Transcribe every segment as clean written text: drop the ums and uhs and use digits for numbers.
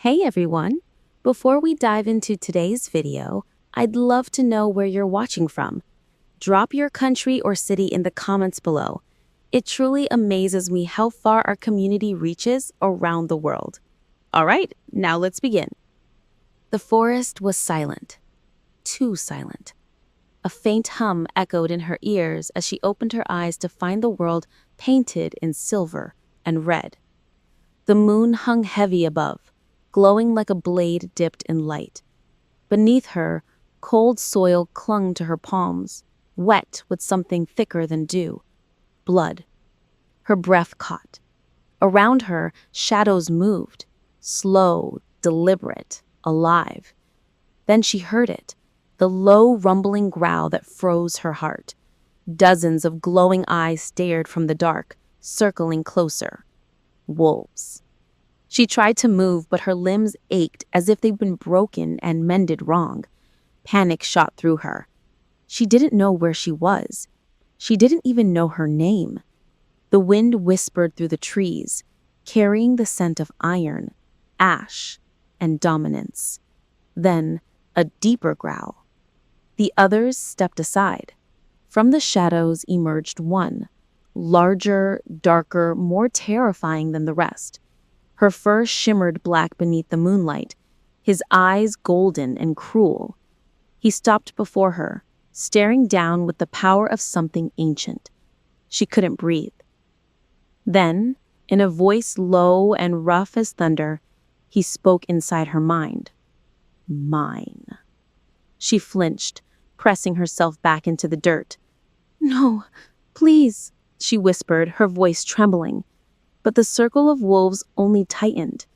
Hey everyone! Before we dive into today's video, I'd love to know where you're watching from. Drop your country or city in the comments below. It truly amazes me how far our community reaches around the world. All right, now let's begin. The forest was silent. Too silent. A faint hum echoed in her ears as she opened her eyes to find the world painted in silver and red. The moon hung heavy above, glowing like a blade dipped in light. Beneath her, cold soil clung to her palms, wet with something thicker than dew. Blood. Her breath caught. Around her, shadows moved, slow, deliberate, alive. Then she heard it, the low rumbling growl that froze her heart. Dozens of glowing eyes stared from the dark, circling closer. Wolves. She tried to move, but her limbs ached as if they'd been broken and mended wrong. Panic shot through her. She didn't know where she was. She didn't even know her name. The wind whispered through the trees, carrying the scent of iron, ash, and dominance. Then, a deeper growl. The others stepped aside. From the shadows emerged one, larger, darker, more terrifying than the rest. Her fur shimmered black beneath the moonlight, his eyes golden and cruel. He stopped before her, staring down with the power of something ancient. She couldn't breathe. Then, in a voice low and rough as thunder, he spoke inside her mind. Mine. She flinched, pressing herself back into the dirt. No, please, she whispered, her voice trembling. But the circle of wolves only tightened.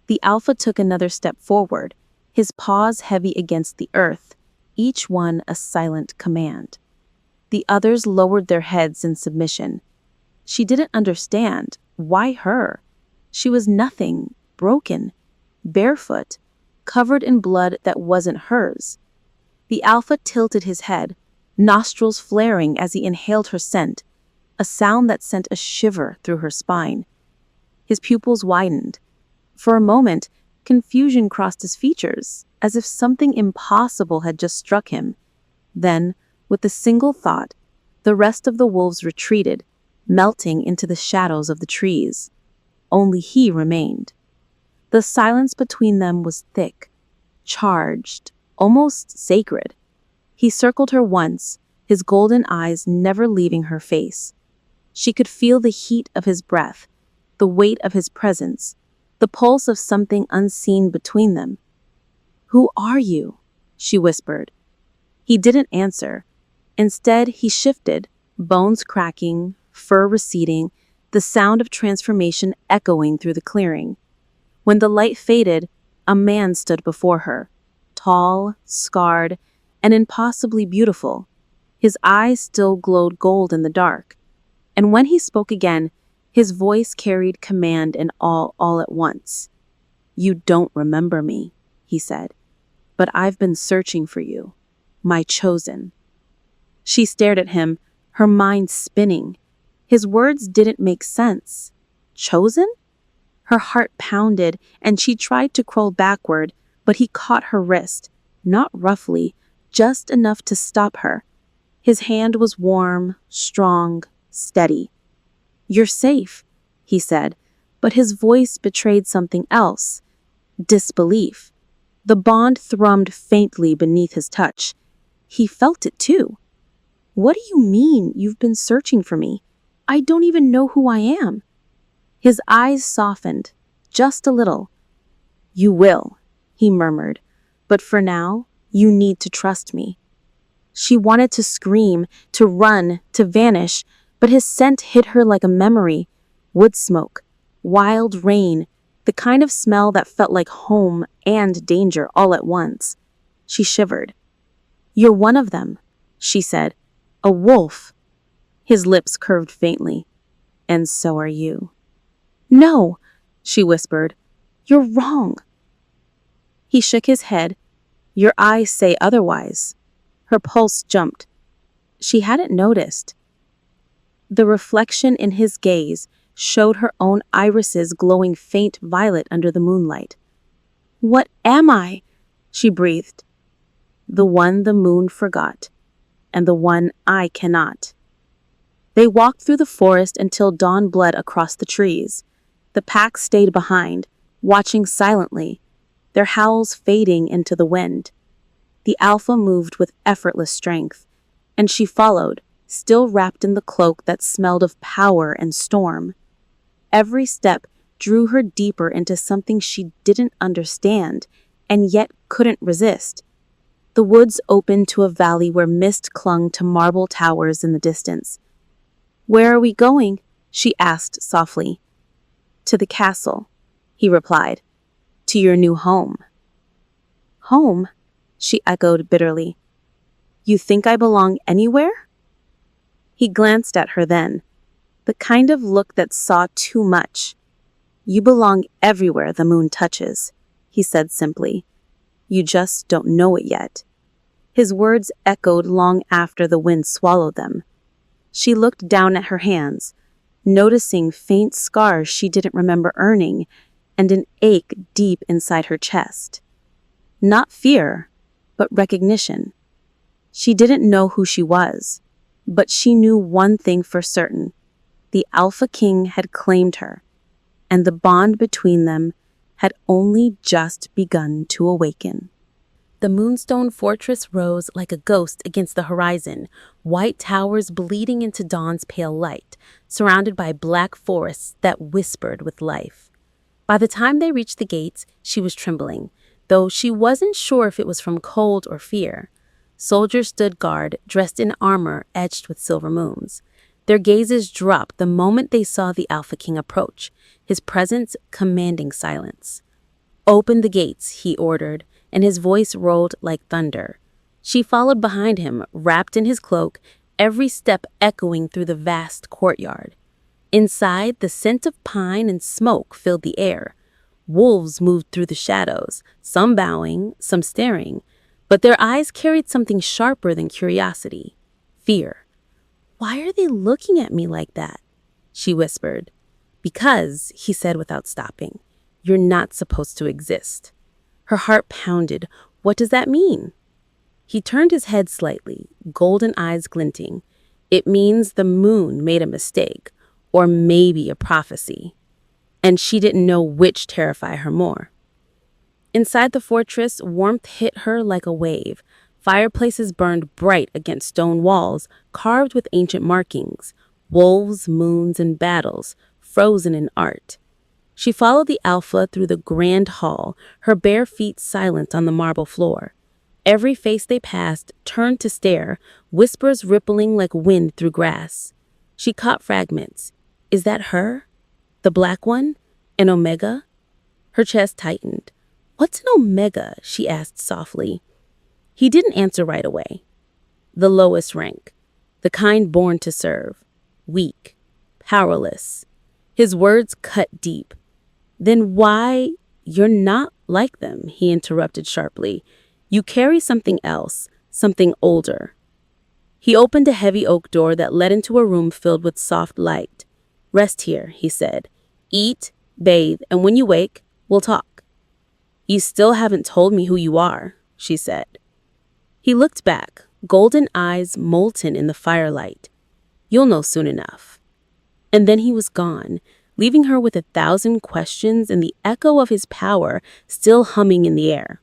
The alpha took another step forward, his paws heavy against the earth, each one a silent command. The others lowered their heads in submission. She didn't understand. Why her? She was nothing, broken, barefoot, covered in blood that wasn't hers. The alpha tilted his head, nostrils flaring as he inhaled her scent, a sound that sent a shiver through her spine. His pupils widened. For a moment, confusion crossed his features, as if something impossible had just struck him. Then, with a single thought, the rest of the wolves retreated, melting into the shadows of the trees. Only he remained. The silence between them was thick, charged, almost sacred. He circled her once, his golden eyes never leaving her face. She could feel the heat of his breath, the weight of his presence, the pulse of something unseen between them. Who are you? She whispered. He didn't answer. Instead, he shifted, bones cracking, fur receding, the sound of transformation echoing through the clearing. When the light faded, a man stood before her, tall, scarred, and impossibly beautiful. His eyes still glowed gold in the dark. And when he spoke again, his voice carried command and all at once. You don't remember me, he said, but I've been searching for you, my chosen. She stared at him, her mind spinning. His words didn't make sense. Chosen? Her heart pounded, and she tried to crawl backward, but he caught her wrist, not roughly, just enough to stop her. His hand was warm, strong, steady. You're safe, he said, but his voice betrayed something else. Disbelief. The bond thrummed faintly beneath his touch. He felt it too. What do you mean you've been searching for me? I don't even know who I am. His eyes softened, just a little. You will, he murmured, but for now, you need to trust me. She wanted to scream, to run, to vanish, but his scent hit her like a memory. Wood smoke, wild rain, the kind of smell that felt like home and danger all at once. She shivered. You're one of them, she said. A wolf. His lips curved faintly. And so are you. No, she whispered. You're wrong. He shook his head. Your eyes say otherwise. Her pulse jumped. She hadn't noticed. The reflection in his gaze showed her own irises glowing faint violet under the moonlight. What am I? She breathed. The one the moon forgot, and the one I cannot. They walked through the forest until dawn bled across the trees. The pack stayed behind, watching silently, their howls fading into the wind. The alpha moved with effortless strength, and she followed, still wrapped in the cloak that smelled of power and storm. Every step drew her deeper into something she didn't understand, and yet couldn't resist. The woods opened to a valley where mist clung to marble towers in the distance. "Where are we going?" she asked softly. "To the castle," he replied. "To your new home." "Home?" she echoed bitterly. "You think I belong anywhere?" He glanced at her then, the kind of look that saw too much. "You belong everywhere the moon touches," he said simply. "You just don't know it yet." His words echoed long after the wind swallowed them. She looked down at her hands, noticing faint scars she didn't remember earning and an ache deep inside her chest. Not fear, but recognition. She didn't know who she was, but she knew one thing for certain. The Alpha King had claimed her, and the bond between them had only just begun to awaken. The Moonstone Fortress rose like a ghost against the horizon, white towers bleeding into dawn's pale light, surrounded by black forests that whispered with life. By the time they reached the gates, she was trembling, though she wasn't sure if it was from cold or fear. Soldiers stood guard, dressed in armor etched with silver moons. Their gazes dropped the moment they saw the Alpha King approach, his presence commanding silence. "Open the gates," he ordered, and his voice rolled like thunder. She followed behind him, wrapped in his cloak, every step echoing through the vast courtyard. Inside, the scent of pine and smoke filled the air. Wolves moved through the shadows, some bowing, some staring, but their eyes carried something sharper than curiosity: fear. "Why are they looking at me like that?" she whispered. "Because," he said without stopping, "you're not supposed to exist." Her heart pounded. What does that mean? He turned his head slightly, golden eyes glinting. "It means the moon made a mistake, or maybe a prophecy." And she didn't know which terrified her more. Inside the fortress, warmth hit her like a wave. Fireplaces burned bright against stone walls, carved with ancient markings: wolves, moons, and battles, frozen in art. She followed the Alpha through the grand hall, her bare feet silent on the marble floor. Every face they passed turned to stare, whispers rippling like wind through grass. She caught fragments. Is that her? The black one? An Omega? Her chest tightened. "What's an Omega?" she asked softly. He didn't answer right away. "The lowest rank. The kind born to serve. Weak. Powerless." His words cut deep. "Then why—" "You're not like them," he interrupted sharply. "You carry something else, something older." He opened a heavy oak door that led into a room filled with soft light. "Rest here," he said. "Eat, bathe, and when you wake, we'll talk." "You still haven't told me who you are," she said. He looked back, golden eyes molten in the firelight. "You'll know soon enough." And then he was gone, leaving her with 1,000 questions and the echo of his power still humming in the air.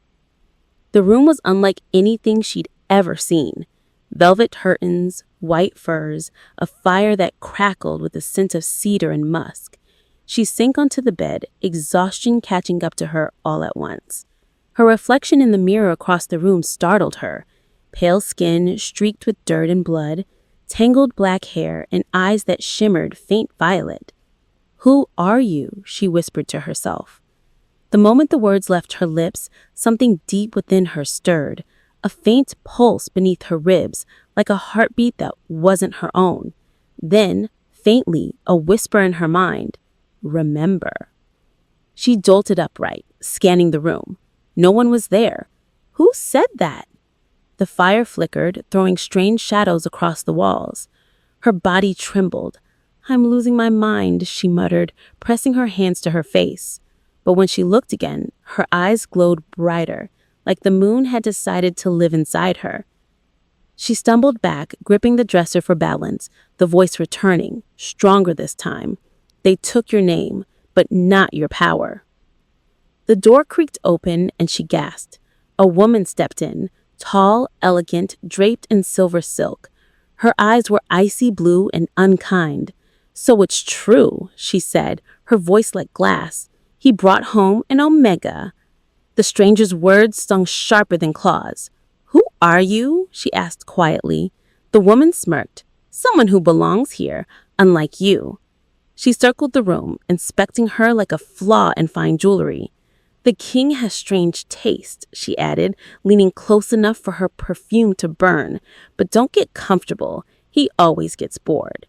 The room was unlike anything she'd ever seen. Velvet curtains, white furs, a fire that crackled with a scent of cedar and musk. She sank onto the bed, exhaustion catching up to her all at once. Her reflection in the mirror across the room startled her. Pale skin streaked with dirt and blood, tangled black hair, and eyes that shimmered faint violet. "Who are you?" she whispered to herself. The moment the words left her lips, something deep within her stirred, a faint pulse beneath her ribs, like a heartbeat that wasn't her own. Then, faintly, a whisper in her mind: "Remember." She jolted upright, scanning the room. No one was there. Who said that? The fire flickered, throwing strange shadows across the walls. Her body trembled. "I'm losing my mind," she muttered, pressing her hands to her face. But when she looked again, her eyes glowed brighter, like the moon had decided to live inside her. She stumbled back, gripping the dresser for balance, the voice returning, stronger this time. They took your name, but not your power. The door creaked open and she gasped. A woman stepped in, tall, elegant, draped in silver silk. Her eyes were icy blue and unkind. "So it's true," she said, her voice like glass. "He brought home an omega." The stranger's words stung sharper than claws. "Who are you?" she asked quietly. The woman smirked. "Someone who belongs here, unlike you." She circled the room, inspecting her like a flaw in fine jewelry. "The king has strange taste," she added, leaning close enough for her perfume to burn. "But don't get comfortable. He always gets bored."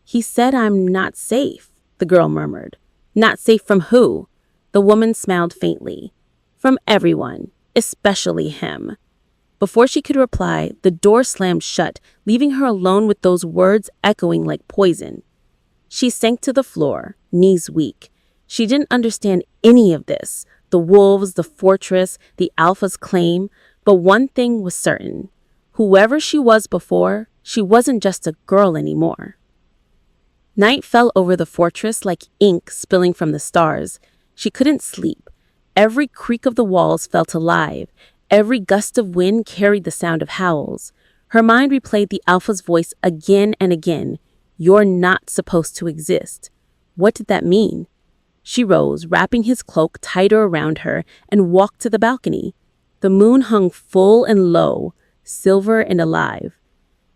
"He said I'm not safe," the girl murmured. "Not safe from who?" The woman smiled faintly. "From everyone, especially him." Before she could reply, the door slammed shut, leaving her alone with those words echoing like poison. She sank to the floor, knees weak. She didn't understand any of this, the wolves, the fortress, the alpha's claim, but one thing was certain. Whoever she was before, she wasn't just a girl anymore. Night fell over the fortress like ink spilling from the stars. She couldn't sleep. Every creak of the walls felt alive. Every gust of wind carried the sound of howls. Her mind replayed the alpha's voice again and again. "You're not supposed to exist." What did that mean? She rose, wrapping his cloak tighter around her, and walked to the balcony. The moon hung full and low, silver and alive.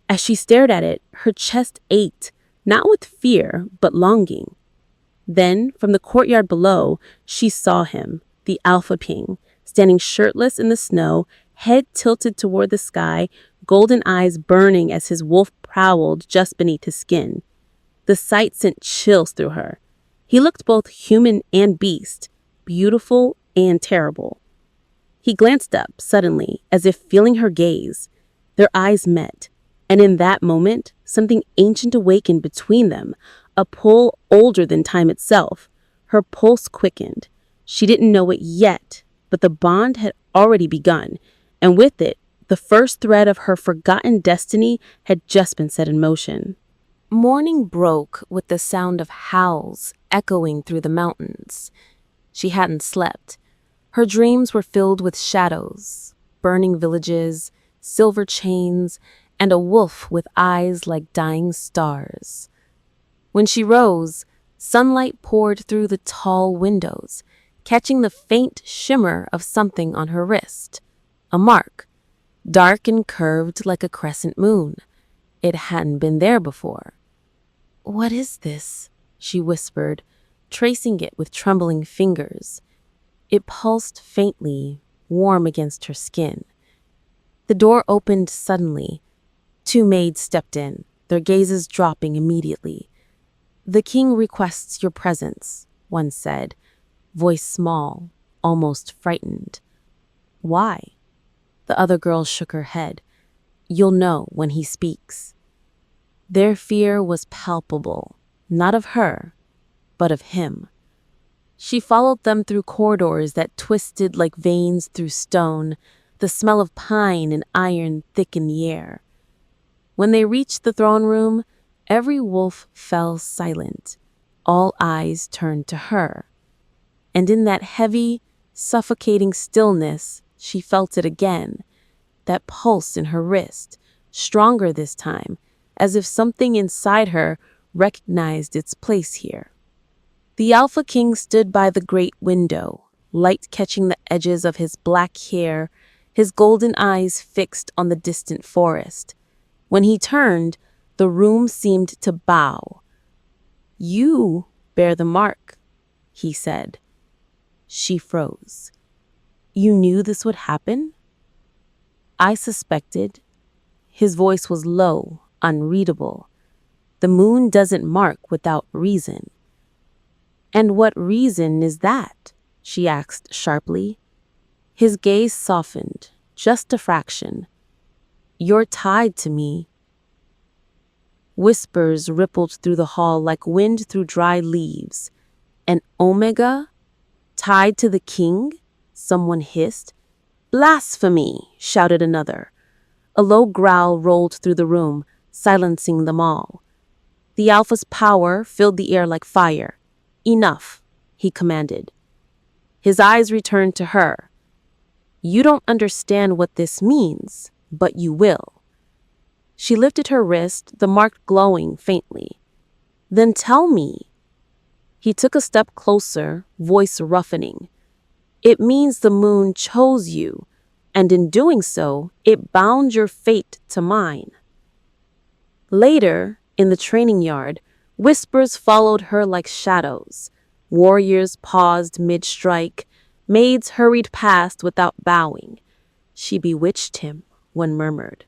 As she stared at it, her chest ached, not with fear, but longing. Then, from the courtyard below, she saw him, the Alpha Ping, standing shirtless in the snow, head tilted toward the sky, golden eyes burning as his wolf prowled just beneath his skin. The sight sent chills through her. He looked both human and beast, beautiful and terrible. He glanced up suddenly, as if feeling her gaze. Their eyes met, and in that moment, something ancient awakened between them, a pull older than time itself. Her pulse quickened. She didn't know it yet, but the bond had already begun, and with it, the first thread of her forgotten destiny had just been set in motion. Morning broke with the sound of howls echoing through the mountains. She hadn't slept. Her dreams were filled with shadows, burning villages, silver chains, and a wolf with eyes like dying stars. When she rose, sunlight poured through the tall windows, catching the faint shimmer of something on her wrist. A mark, dark and curved like a crescent moon. It hadn't been there before. "What is this?" she whispered, tracing it with trembling fingers. It pulsed faintly, warm against her skin. The door opened suddenly. Two maids stepped in, their gazes dropping immediately. "The king requests your presence," one said, voice small, almost frightened. "Why?" The other girl shook her head. "You'll know when he speaks." Their fear was palpable, not of her, but of him. She followed them through corridors that twisted like veins through stone, the smell of pine and iron thick in the air. When they reached the throne room, every wolf fell silent. All eyes turned to her. And in that heavy, suffocating stillness, she felt it again, that pulse in her wrist, stronger this time, as if something inside her recognized its place here. The Alpha King stood by the great window, light catching the edges of his black hair, his golden eyes fixed on the distant forest. When he turned, the room seemed to bow. "You bear the mark," he said. She froze. "You knew this would happen?" "I suspected." His voice was low, unreadable. "The moon doesn't mark without reason." "And what reason is that?" she asked sharply. His gaze softened, just a fraction. "You're tied to me." Whispers rippled through the hall like wind through dry leaves. "An omega?" Tied to the king? Someone hissed. Blasphemy, shouted another. A low growl rolled through the room, silencing them all. The Alpha's power filled the air like fire. Enough, he commanded. His eyes returned to her. You don't understand what this means, but you will. She lifted her wrist, the mark glowing faintly. Then tell me. He took a step closer, voice roughening. It means the moon chose you, and in doing so, it bound your fate to mine. Later, in the training yard, whispers followed her like shadows. Warriors paused mid-strike. Maids hurried past without bowing. She bewitched him, one murmured.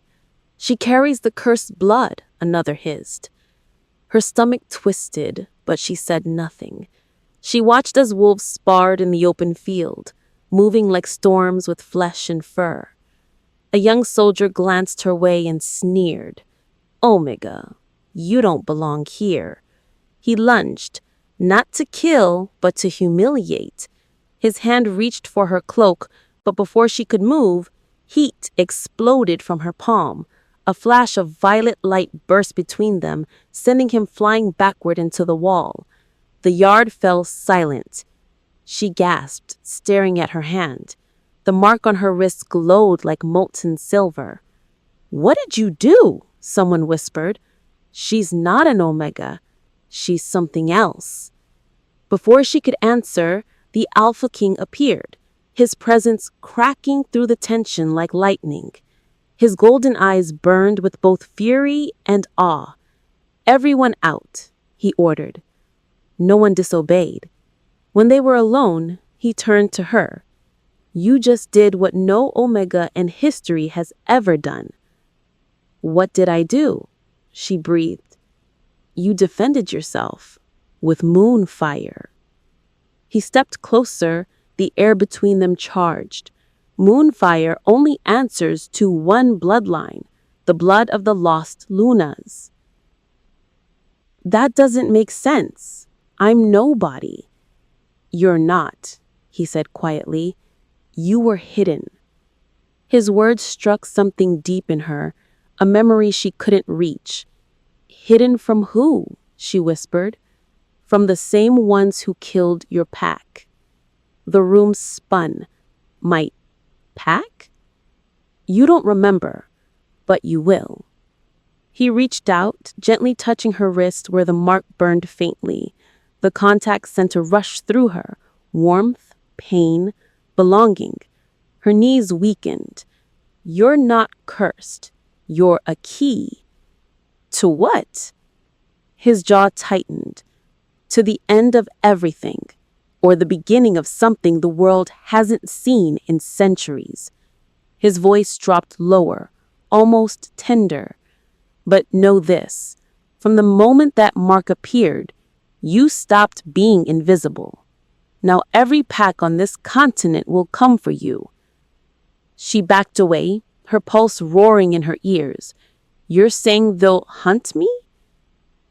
She carries the cursed blood, another hissed. Her stomach twisted, but she said nothing. She watched as wolves sparred in the open field, moving like storms with flesh and fur. A young soldier glanced her way and sneered. Omega, you don't belong here. He lunged, not to kill, but to humiliate. His hand reached for her cloak, but before she could move, heat exploded from her palm. A flash of violet light burst between them, sending him flying backward into the wall. The yard fell silent. She gasped, staring at her hand. The mark on her wrist glowed like molten silver. What did you do? Someone whispered. She's not an Omega. She's something else. Before she could answer, the Alpha King appeared, his presence cracking through the tension like lightning. His golden eyes burned with both fury and awe. Everyone out, he ordered. No one disobeyed. When they were alone, he turned to her. You just did what no Omega in history has ever done. What did I do? She breathed. You defended yourself with moon fire. He stepped closer, the air between them charged. Moonfire only answers to one bloodline, the blood of the lost Lunas. That doesn't make sense. I'm nobody. You're not, he said quietly. You were hidden. His words struck something deep in her, a memory she couldn't reach. Hidden from who? She whispered. From the same ones who killed your pack. The room spun. My pack? You don't remember, but you will. He reached out, gently touching her wrist where the mark burned faintly. The contact sent a rush through her, warmth, pain, belonging. Her knees weakened. You're not cursed. You're a key. To what? His jaw tightened. To the end of everything, or the beginning of something the world hasn't seen in centuries. His voice dropped lower, almost tender. But know this, from the moment that mark appeared, you stopped being invisible. Now every pack on this continent will come for you. She backed away, her pulse roaring in her ears. You're saying they'll hunt me?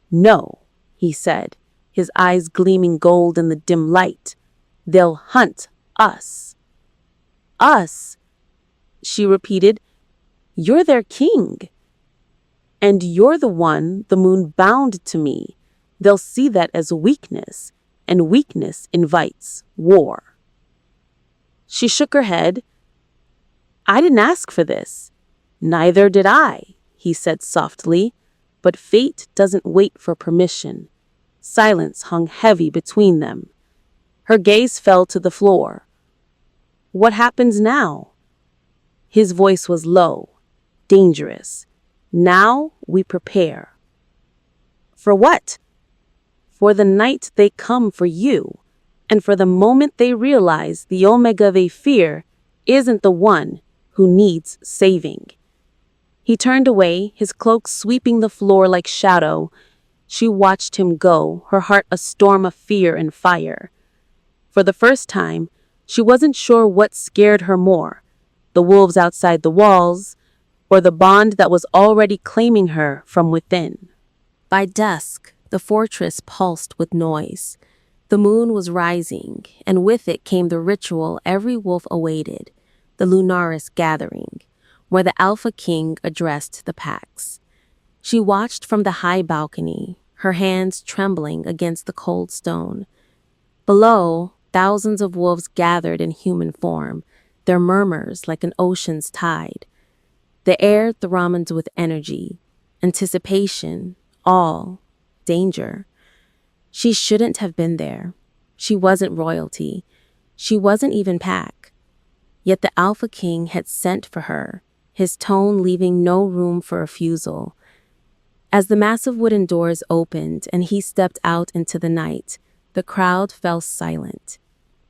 No, he said, his eyes gleaming gold in the dim light. They'll hunt us. Us, she repeated. You're their king. And you're the one the moon bound to me. They'll see that as weakness, and weakness invites war. She shook her head. I didn't ask for this. Neither did I, he said softly, but fate doesn't wait for permission. Silence hung heavy between them. Her gaze fell to the floor. What happens now? His voice was low, dangerous. Now we prepare. For what? For the night they come for you, and for the moment they realize the Omega they fear isn't the one who needs saving. He turned away, his cloak sweeping the floor like shadow. She watched him go, her heart a storm of fear and fire. For the first time, she wasn't sure what scared her more, the wolves outside the walls, or the bond that was already claiming her from within. By dusk, the fortress pulsed with noise. The moon was rising, and with it came the ritual every wolf awaited, the Lunaris Gathering, where the Alpha King addressed the packs. She watched from the high balcony, her hands trembling against the cold stone. Below, thousands of wolves gathered in human form, their murmurs like an ocean's tide. The air thrummed with energy, anticipation, awe, danger. She shouldn't have been there. She wasn't royalty. She wasn't even pack. Yet the Alpha King had sent for her, his tone leaving no room for refusal. As the massive wooden doors opened and he stepped out into the night, the crowd fell silent.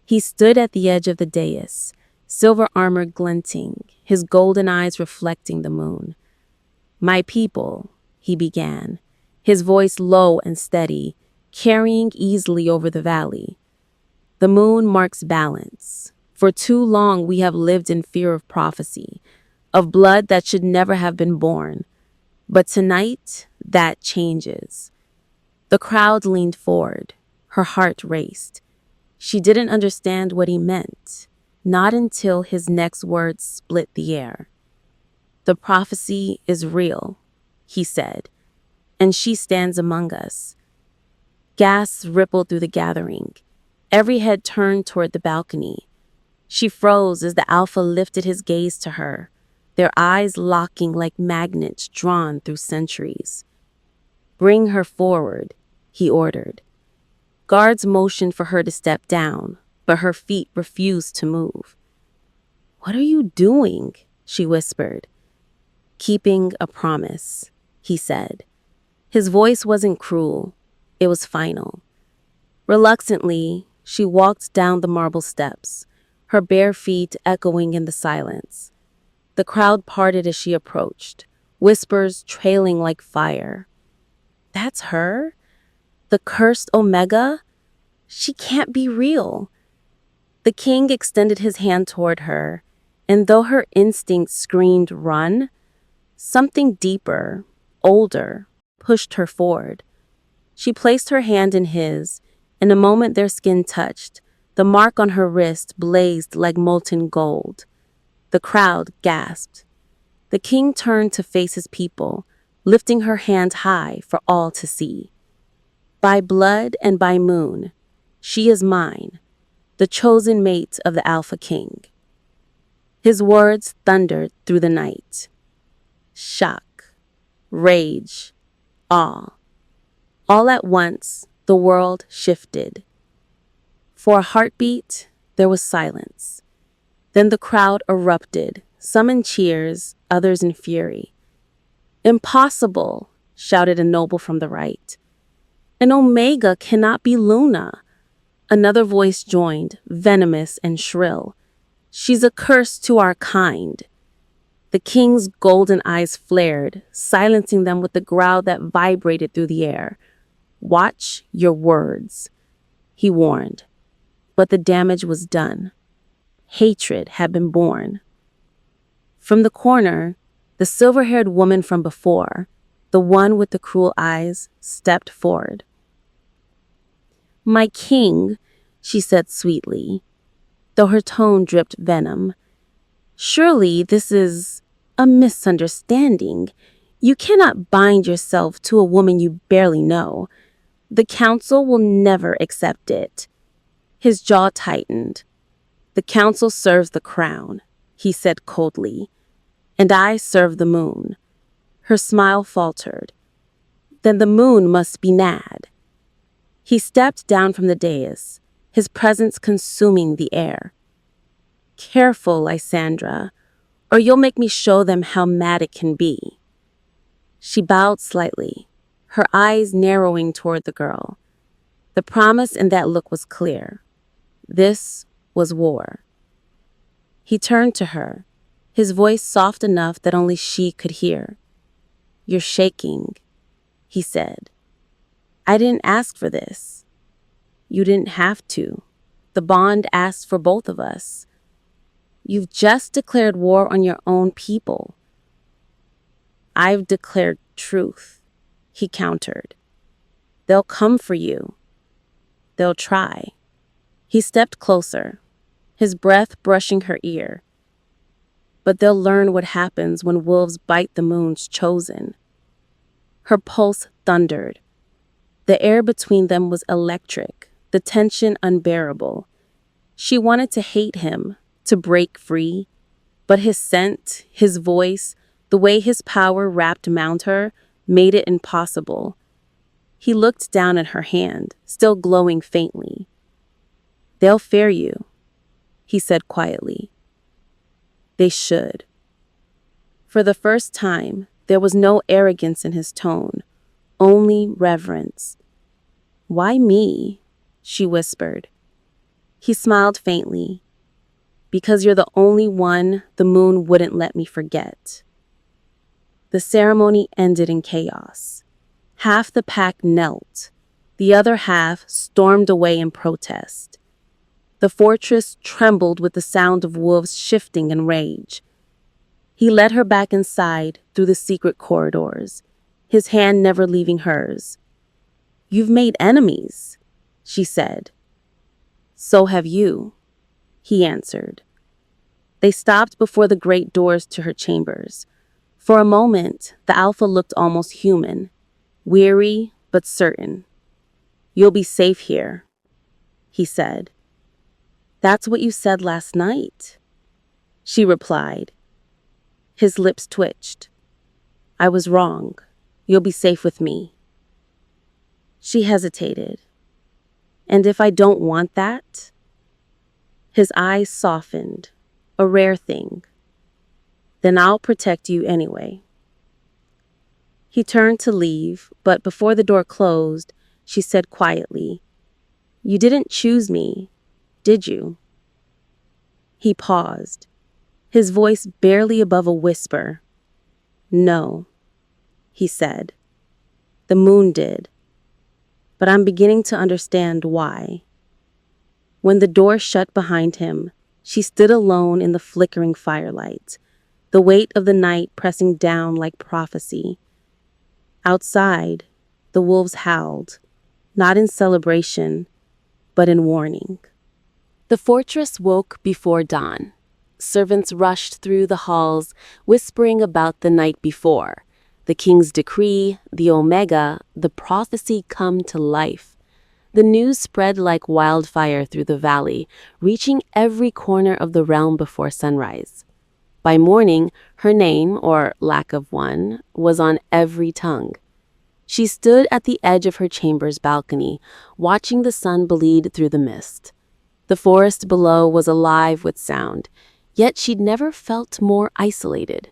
He stood at the edge of the dais, silver armor glinting, his golden eyes reflecting the moon. "My people," he began, his voice low and steady, carrying easily over the valley. "The moon marks balance. For too long we have lived in fear of prophecy, of blood that should never have been born. But tonight, that changes." The crowd leaned forward. Her heart raced. She didn't understand what he meant, not until his next words split the air. "The prophecy is real," he said, "and she stands among us." Gasps rippled through the gathering. Every head turned toward the balcony. She froze as the Alpha lifted his gaze to her, their eyes locking like magnets drawn through centuries. "Bring her forward," he ordered. Guards motioned for her to step down, but her feet refused to move. "What are you doing?" she whispered. "Keeping a promise," he said. His voice wasn't cruel. It was final. Reluctantly, she walked down the marble steps, her bare feet echoing in the silence. The crowd parted as she approached, whispers trailing like fire. "That's her? The cursed Omega? She can't be real." The king extended his hand toward her, and though her instinct screamed run, something deeper, older, pushed her forward. She placed her hand in his. In a moment their skin touched. The mark on her wrist blazed like molten gold. The crowd gasped. The king turned to face his people, lifting her hand high for all to see. "By blood and by moon, she is mine, the chosen mate of the Alpha King." His words thundered through the night. Shock, rage, awe. All at once, the world shifted. For a heartbeat, there was silence. Then the crowd erupted, some in cheers, others in fury. "Impossible," shouted a noble from the right. "An Omega cannot be Luna." Another voice joined, venomous and shrill. "She's a curse to our kind." The king's golden eyes flared, silencing them with a growl that vibrated through the air. "Watch your words," he warned. But the damage was done. Hatred had been born. From the corner, the silver-haired woman from before, the one with the cruel eyes, stepped forward. "My king," she said sweetly, though her tone dripped venom. "Surely this is a misunderstanding. You cannot bind yourself to a woman you barely know. The council will never accept it." His jaw tightened. "The council serves the crown," he said coldly, "and I serve the moon." Her smile faltered. "Then the moon must be Nad." He stepped down from the dais, his presence consuming the air. "Careful, Lysandra, or you'll make me show them how mad it can be." She bowed slightly, her eyes narrowing toward the girl. The promise in that look was clear. This was war. He turned to her, his voice soft enough that only she could hear. "You're shaking," he said. "I didn't ask for this." "You didn't have to. The bond asked for both of us." "You've just declared war on your own people." "I've declared truth," he countered. "They'll come for you." They'll try. He stepped closer, his breath brushing her ear. But they'll learn what happens when wolves bite the moon's chosen. Her pulse thundered. The air between them was electric, the tension unbearable. She wanted to hate him, to break free, but his scent, his voice, the way his power wrapped around her, made it impossible. He looked down at her hand, still glowing faintly. "They'll fear you," he said quietly. "They should." For the first time, there was no arrogance in his tone, only reverence. "Why me?" she whispered. He smiled faintly. "Because you're the only one the moon wouldn't let me forget." The ceremony ended in chaos. Half the pack knelt. The other half stormed away in protest. The fortress trembled with the sound of wolves shifting in rage. He led her back inside through the secret corridors, his hand never leaving hers. "You've made enemies," she said. "So have you," he answered. They stopped before the great doors to her chambers. For a moment, the Alpha looked almost human, weary but certain. "You'll be safe here," he said. "That's what you said last night," she replied. His lips twitched. "I was wrong. You'll be safe with me." She hesitated. "And if I don't want that?" His eyes softened, a rare thing. "Then I'll protect you anyway." He turned to leave, but before the door closed, she said quietly, "You didn't choose me, did you?" He paused, his voice barely above a whisper. "No," he said. "The moon did. But I'm beginning to understand why." When the door shut behind him, she stood alone in the flickering firelight, the weight of the night pressing down like prophecy. Outside, the wolves howled, not in celebration, but in warning. The fortress woke before dawn. Servants rushed through the halls, whispering about the night before. The king's decree, the Omega, the prophecy come to life. The news spread like wildfire through the valley, reaching every corner of the realm before sunrise. By morning, her name, or lack of one, was on every tongue. She stood at the edge of her chamber's balcony, watching the sun bleed through the mist. The forest below was alive with sound, yet she'd never felt more isolated.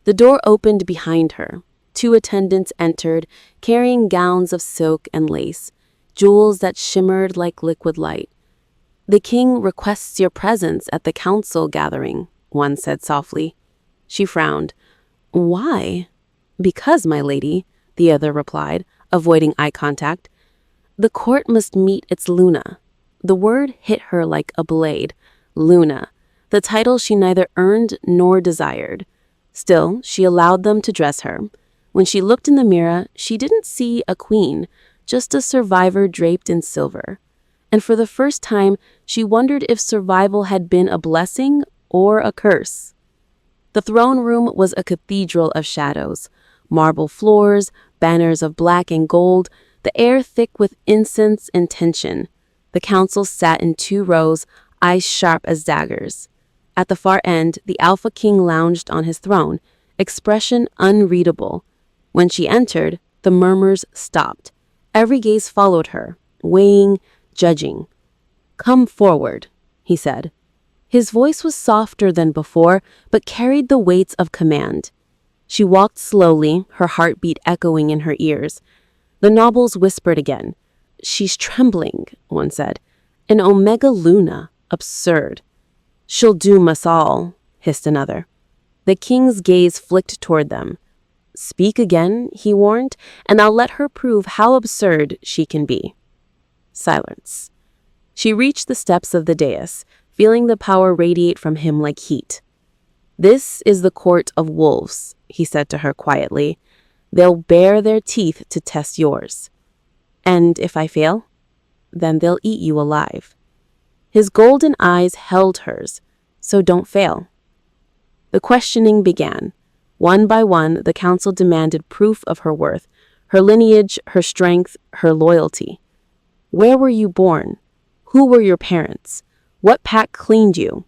The door opened behind her. 2 attendants entered, carrying gowns of silk and lace, jewels that shimmered like liquid light. "The king requests your presence at the council gathering," one said softly. She frowned. "Why?" "Because, my lady," the other replied, avoiding eye contact. "The court must meet its Luna." The word hit her like a blade. Luna, the title she neither earned nor desired. Still, she allowed them to dress her. When she looked in the mirror, she didn't see a queen, just a survivor draped in silver. And for the first time, she wondered if survival had been a blessing or a curse. The throne room was a cathedral of shadows. Marble floors, banners of black and gold, the air thick with incense and tension. The council sat in 2 rows, eyes sharp as daggers. At the far end, the Alpha King lounged on his throne, expression unreadable. When she entered, the murmurs stopped. Every gaze followed her, weighing, judging. "Come forward," he said. His voice was softer than before, but carried the weight of command. She walked slowly, her heartbeat echoing in her ears. The nobles whispered again. "She's trembling," one said. "An Omega Luna. Absurd." "She'll doom us all," hissed another. The king's gaze flicked toward them. "Speak again," he warned, "and I'll let her prove how absurd she can be." Silence. She reached the steps of the dais, feeling the power radiate from him like heat. "This is the court of wolves," he said to her quietly. "They'll bare their teeth to test yours." "And if I fail?" then they'll eat you alive. His golden eyes held hers, so don't fail. The questioning began. One by one, the council demanded proof of her worth, her lineage, her strength, her loyalty. Where were you born? Who were your parents? What pack cleaned you?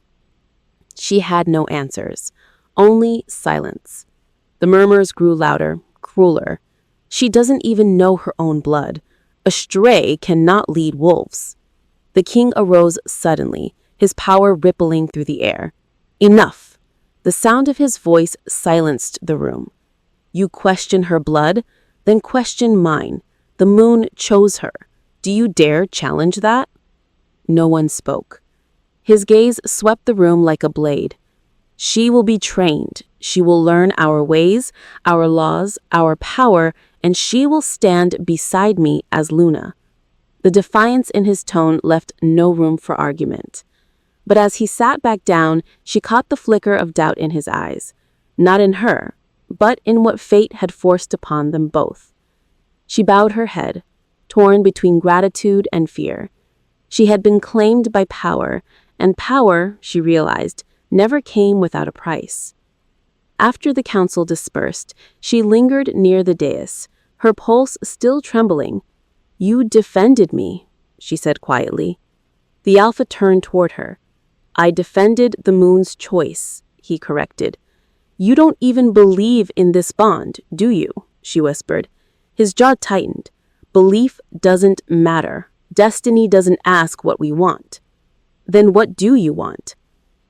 She had no answers, only silence. The murmurs grew louder, crueler. She doesn't even know her own blood. A stray cannot lead wolves. The king arose suddenly, his power rippling through the air. Enough! The sound of his voice silenced the room. You question her blood? Then question mine. The moon chose her. Do you dare challenge that? No one spoke. His gaze swept the room like a blade. She will be trained. She will learn our ways, our laws, our power, and she will stand beside me as Luna. The defiance in his tone left no room for argument. But as he sat back down, she caught the flicker of doubt in his eyes. Not in her, but in what fate had forced upon them both. She bowed her head, torn between gratitude and fear. She had been claimed by power, and power, she realized, never came without a price. After the council dispersed, she lingered near the dais, her pulse still trembling. You defended me, she said quietly. The Alpha turned toward her. I defended the moon's choice, he corrected. You don't even believe in this bond, do you? She whispered. His jaw tightened. Belief doesn't matter. Destiny doesn't ask what we want. Then what do you want?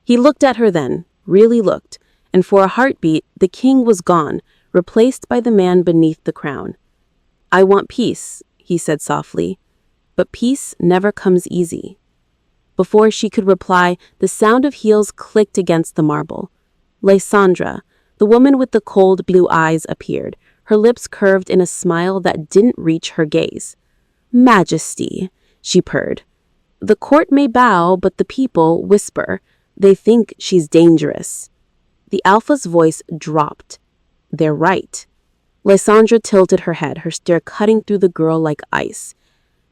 He looked at her then, really looked, and for a heartbeat, the king was gone, replaced by the man beneath the crown. I want peace, he said softly, but peace never comes easy. Before she could reply, the sound of heels clicked against the marble. Lysandra, the woman with the cold blue eyes, appeared, her lips curved in a smile that didn't reach her gaze. Majesty, she purred. The court may bow, but the people whisper. They think she's dangerous. The Alpha's voice dropped. They're right. Lysandra tilted her head, her stare cutting through the girl like ice.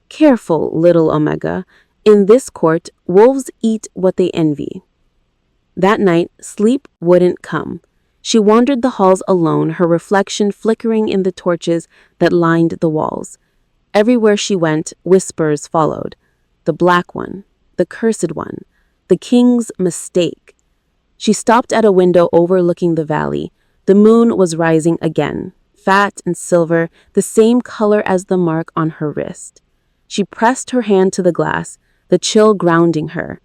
Careful, little Omega. In this court, wolves eat what they envy. That night, sleep wouldn't come. She wandered the halls alone, her reflection flickering in the torches that lined the walls. Everywhere she went, whispers followed. The black one, the cursed one, the king's mistake. She stopped at a window overlooking the valley. The moon was rising again, fat and silver, the same color as the mark on her wrist. She pressed her hand to the glass, the chill grounding her.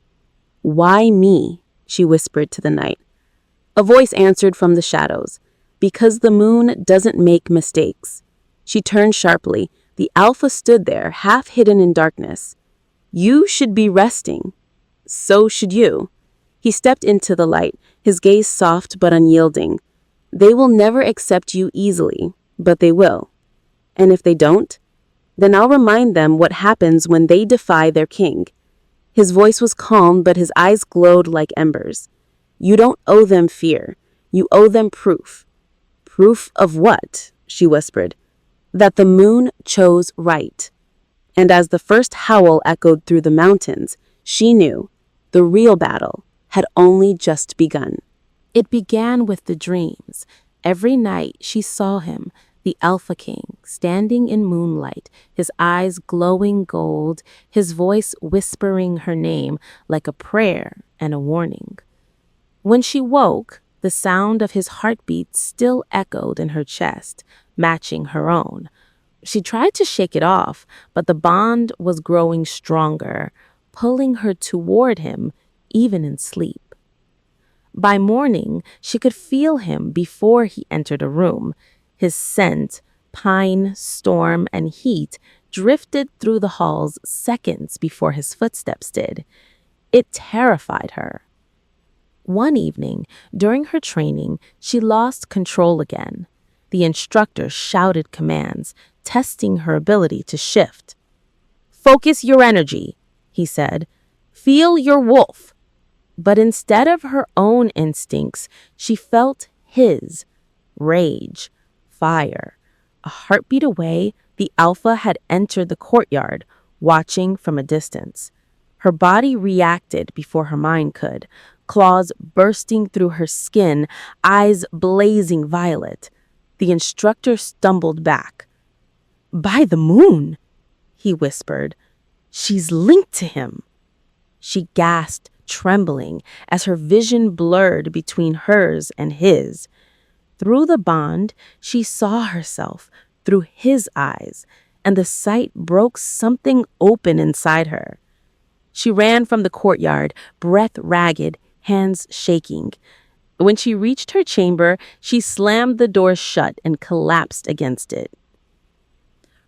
Why me? She whispered to the night. A voice answered from the shadows. Because the moon doesn't make mistakes. She turned sharply. The Alpha stood there, half hidden in darkness. You should be resting. So should you. He stepped into the light, his gaze soft but unyielding. They will never accept you easily, but they will. And if they don't, then I'll remind them what happens when they defy their king. His voice was calm, but his eyes glowed like embers. You don't owe them fear. You owe them proof. Proof of what? She whispered. That the moon chose right. And as the first howl echoed through the mountains, she knew the real battle had only just begun. It began with the dreams. Every night she saw him, the Alpha King, standing in moonlight, his eyes glowing gold, his voice whispering her name like a prayer and a warning. When she woke, the sound of his heartbeat still echoed in her chest, matching her own. She tried to shake it off, but the bond was growing stronger, pulling her toward him even in sleep. By morning, she could feel him before he entered a room. His scent, pine, storm, and heat drifted through the halls seconds before his footsteps did. It terrified her. One evening, during her training, she lost control again. The instructor shouted commands, testing her ability to shift. Focus your energy, he said. Feel your wolf. But instead of her own instincts, she felt his. Rage, fire. A heartbeat away, the Alpha had entered the courtyard, watching from a distance. Her body reacted before her mind could, claws bursting through her skin, eyes blazing violet. The instructor stumbled back. "By the moon," he whispered. "She's linked to him." She gasped, trembling, as her vision blurred between hers and his. Through the bond, she saw herself through his eyes, and the sight broke something open inside her. She ran from the courtyard, breath ragged, hands shaking. When she reached her chamber, she slammed the door shut and collapsed against it.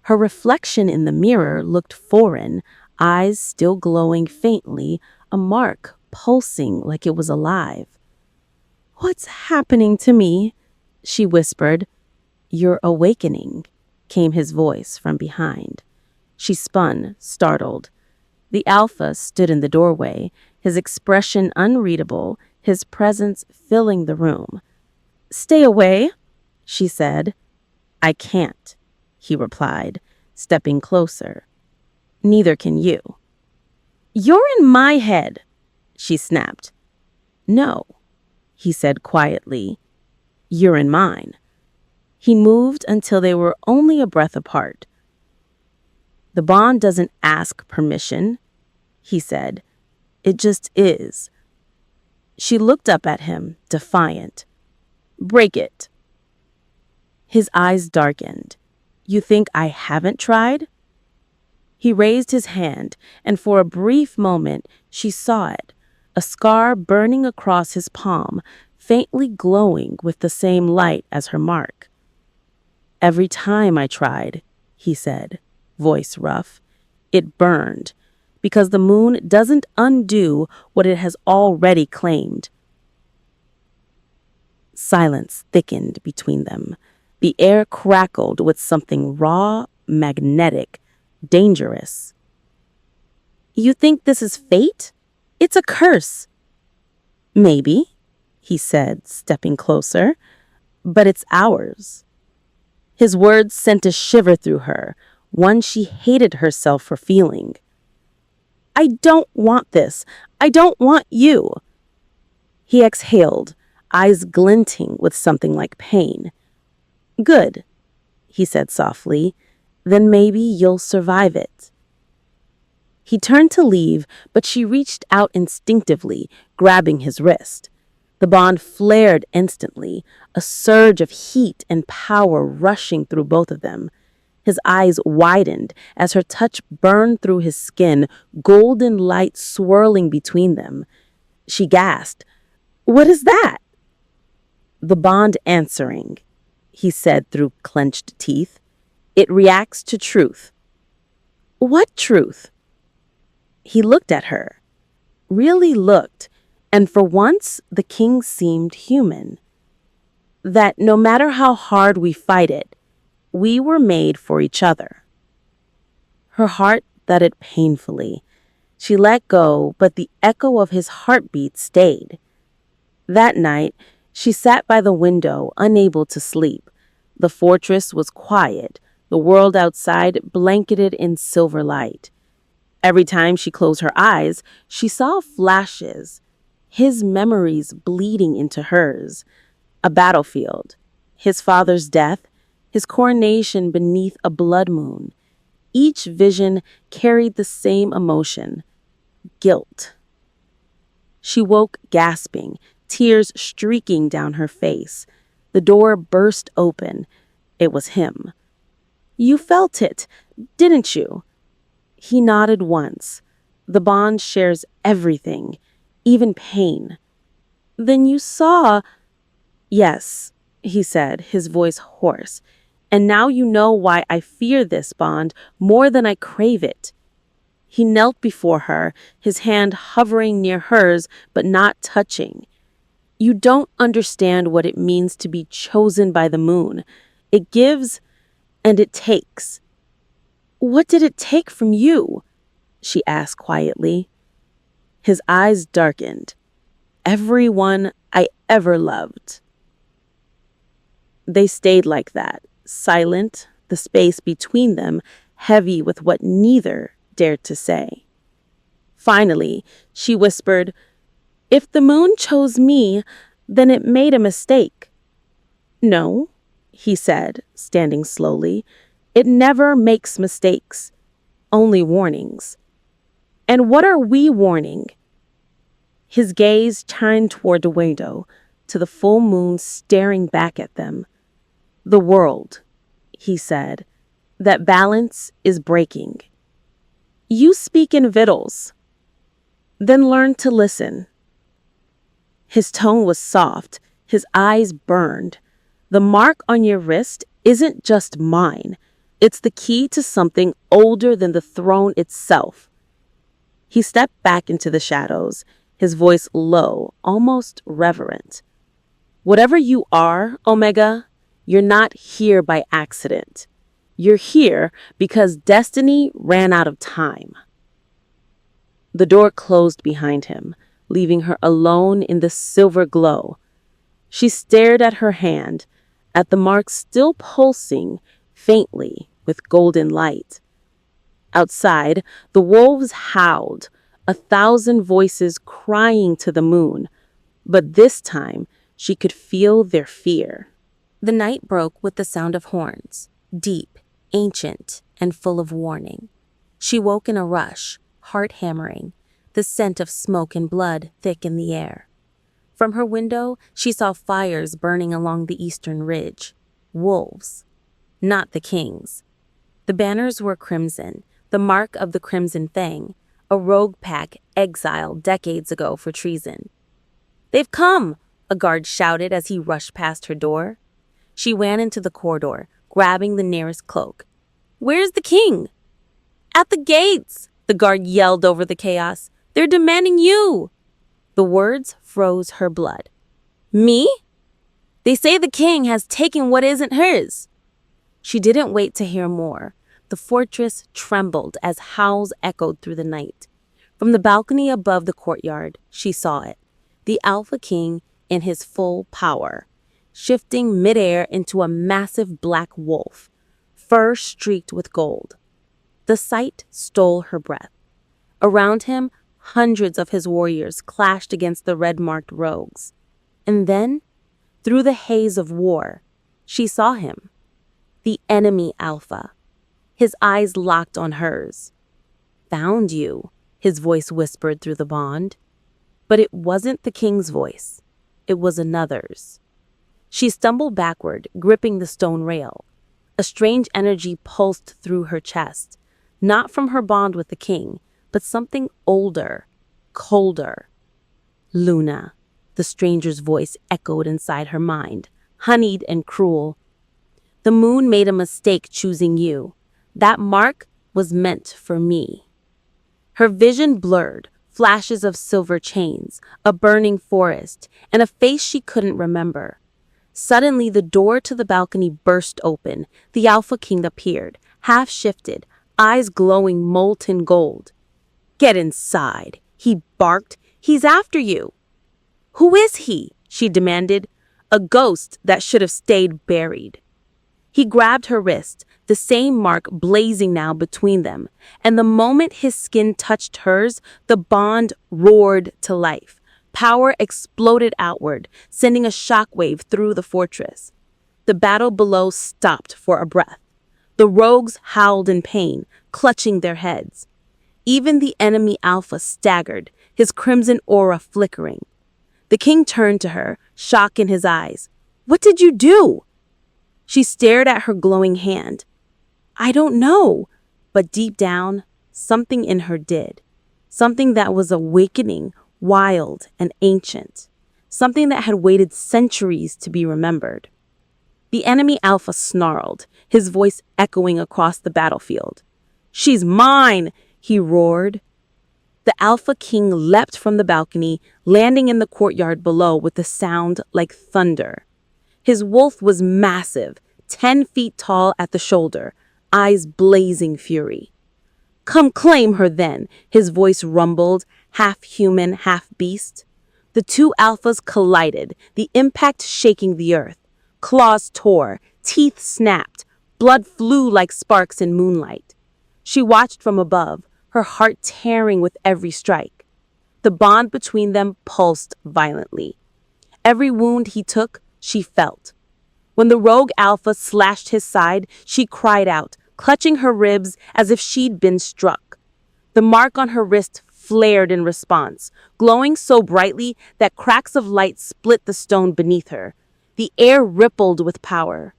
Her reflection in the mirror looked foreign, eyes still glowing faintly, a mark pulsing like it was alive. "What's happening to me?" she whispered. "You're awakening," came his voice from behind. She spun, startled. The Alpha stood in the doorway, his expression unreadable, his presence filling the room. "Stay away," she said. "I can't," he replied, stepping closer. "Neither can you." "You're in my head," she snapped. "No," he said quietly. "You're in mine." He moved until they were only a breath apart. "The bond doesn't ask permission," he said. "It just is." She looked up at him, defiant. "Break it." His eyes darkened. "You think I haven't tried?" He raised his hand, and for a brief moment she saw it, a scar burning across his palm, faintly glowing with the same light as her mark. "Every time I tried," he said, voice rough, "it burned, because the moon doesn't undo what it has already claimed." Silence thickened between them. The air crackled with something raw, magnetic, dangerous. "You think this is fate? It's a curse." "Maybe," he said, stepping closer, "but it's ours." His words sent a shiver through her, one she hated herself for feeling. "I don't want this. I don't want you." He exhaled, eyes glinting with something like pain. "Good," he said softly. "Then maybe you'll survive it." He turned to leave, but she reached out instinctively, grabbing his wrist. The bond flared instantly, a surge of heat and power rushing through both of them. His eyes widened as her touch burned through his skin, golden light swirling between them. She gasped, "What is that?" "The bond answering," he said through clenched teeth. "It reacts to truth." "What truth?" He looked at her, really looked, and for once the king seemed human. "That no matter how hard we fight it, we were made for each other." Her heart thudded painfully. She let go, but the echo of his heartbeat stayed. That night, she sat by the window, unable to sleep. The fortress was quiet, the world outside blanketed in silver light. Every time she closed her eyes, she saw flashes, his memories bleeding into hers. A battlefield, his father's death, his coronation beneath a blood moon. Each vision carried the same emotion, guilt. She woke gasping, tears streaking down her face. The door burst open. It was him. "You felt it, didn't you?" He nodded once. The bond shares everything, even pain. "Then you saw—" "Yes," he said, his voice hoarse. "And now you know why I fear this bond more than I crave it." He knelt before her, his hand hovering near hers but not touching. "You don't understand what it means to be chosen by the moon. It gives and it takes." "What did it take from you?" she asked quietly. His eyes darkened. "Everyone I ever loved." They stayed like that, silent, the space between them heavy with what neither dared to say. Finally, she whispered, "If the moon chose me, then it made a mistake." "No," he said, standing slowly. "It never makes mistakes, only warnings." "And what are we warning?" His gaze turned toward the window, to the full moon staring back at them. "The world," he said, "that balance is breaking." "You speak in riddles. Then learn to listen." His tone was soft, his eyes burned. "The mark on your wrist isn't just mine. It's the key to something older than the throne itself." He stepped back into the shadows, his voice low, almost reverent. "Whatever you are, Omega, you're not here by accident. You're here because destiny ran out of time." The door closed behind him, leaving her alone in the silver glow. She stared at her hand, at the mark still pulsing faintly with golden light. Outside, the wolves howled, 1,000 voices crying to the moon, but this time she could feel their fear. The night broke with the sound of horns, deep, ancient, and full of warning. She woke in a rush, heart hammering, the scent of smoke and blood thick in the air. From her window, she saw fires burning along the eastern ridge. Wolves, not the kings. The banners were crimson, the mark of the Crimson Fang, a rogue pack exiled decades ago for treason. "They've come!" a guard shouted as he rushed past her door. She ran into the corridor, grabbing the nearest cloak. "Where's the king?" "At the gates!" the guard yelled over the chaos. "They're demanding you!" The words froze her blood. "Me? They say the king has taken what isn't hers." She didn't wait to hear more. The fortress trembled as howls echoed through the night. From the balcony above the courtyard, she saw it. The Alpha King in his full power, shifting midair into a massive black wolf, fur streaked with gold. The sight stole her breath. Around him, hundreds of his warriors clashed against the red-marked rogues. And then, through the haze of war, she saw him. The enemy Alpha. His eyes locked on hers. "Found you," his voice whispered through the bond. But it wasn't the king's voice. It was another's. She stumbled backward, gripping the stone rail. A strange energy pulsed through her chest, not from her bond with the king, but something older, colder. "Luna," the stranger's voice echoed inside her mind, honeyed and cruel. "The moon made a mistake choosing you. That mark was meant for me." Her vision blurred, flashes of silver chains, a burning forest, and a face she couldn't remember. Suddenly, the door to the balcony burst open. The Alpha King appeared, half-shifted, eyes glowing molten gold. "Get inside," he barked. "He's after you." "Who is he?" she demanded. "A ghost that should have stayed buried." He grabbed her wrist, the same mark blazing now between them, and the moment his skin touched hers, the bond roared to life. Power exploded outward, sending a shockwave through the fortress. The battle below stopped for a breath. The rogues howled in pain, clutching their heads. Even the enemy Alpha staggered, his crimson aura flickering. The king turned to her, shock in his eyes. "What did you do?" She stared at her glowing hand. "I don't know." But deep down, something in her did. Something that was awakening, wild, and ancient. Something that had waited centuries to be remembered. The enemy Alpha snarled, his voice echoing across the battlefield. "She's mine!" he roared. The Alpha King leapt from the balcony, landing in the courtyard below with a sound like thunder. His wolf was massive, 10 feet tall at the shoulder, eyes blazing fury. "Come claim her then," his voice rumbled, half human, half beast. The two alphas collided, the impact shaking the earth. Claws tore, teeth snapped, blood flew like sparks in moonlight. She watched from above, her heart tearing with every strike. The bond between them pulsed violently. Every wound he took, she felt. When the rogue alpha slashed his side, she cried out, clutching her ribs as if she'd been struck. The mark on her wrist flared in response, glowing so brightly that cracks of light split the stone beneath her. The air rippled with power.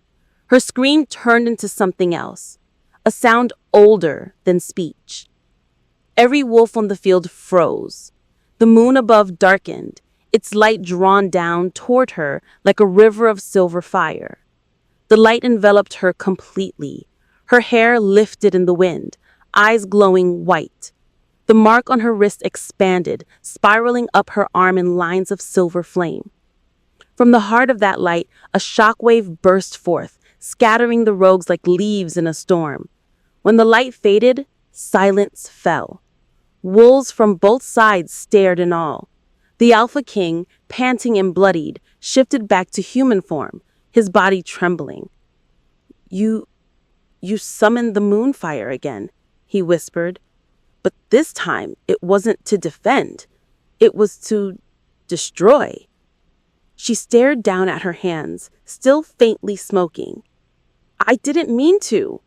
Her scream turned into something else, a sound older than speech. Every wolf on the field froze. The moon above darkened, its light drawn down toward her like a river of silver fire. The light enveloped her completely, her hair lifted in the wind, eyes glowing white. The mark on her wrist expanded, spiraling up her arm in lines of silver flame. From the heart of that light, a shockwave burst forth, scattering the rogues like leaves in a storm. When the light faded, silence fell. Wolves from both sides stared in awe. The Alpha King, panting and bloodied, shifted back to human form, his body trembling. You summoned the moonfire again," he whispered. "But this time it wasn't to defend. It was to destroy." She stared down at her hands, still faintly smoking. "I didn't mean to."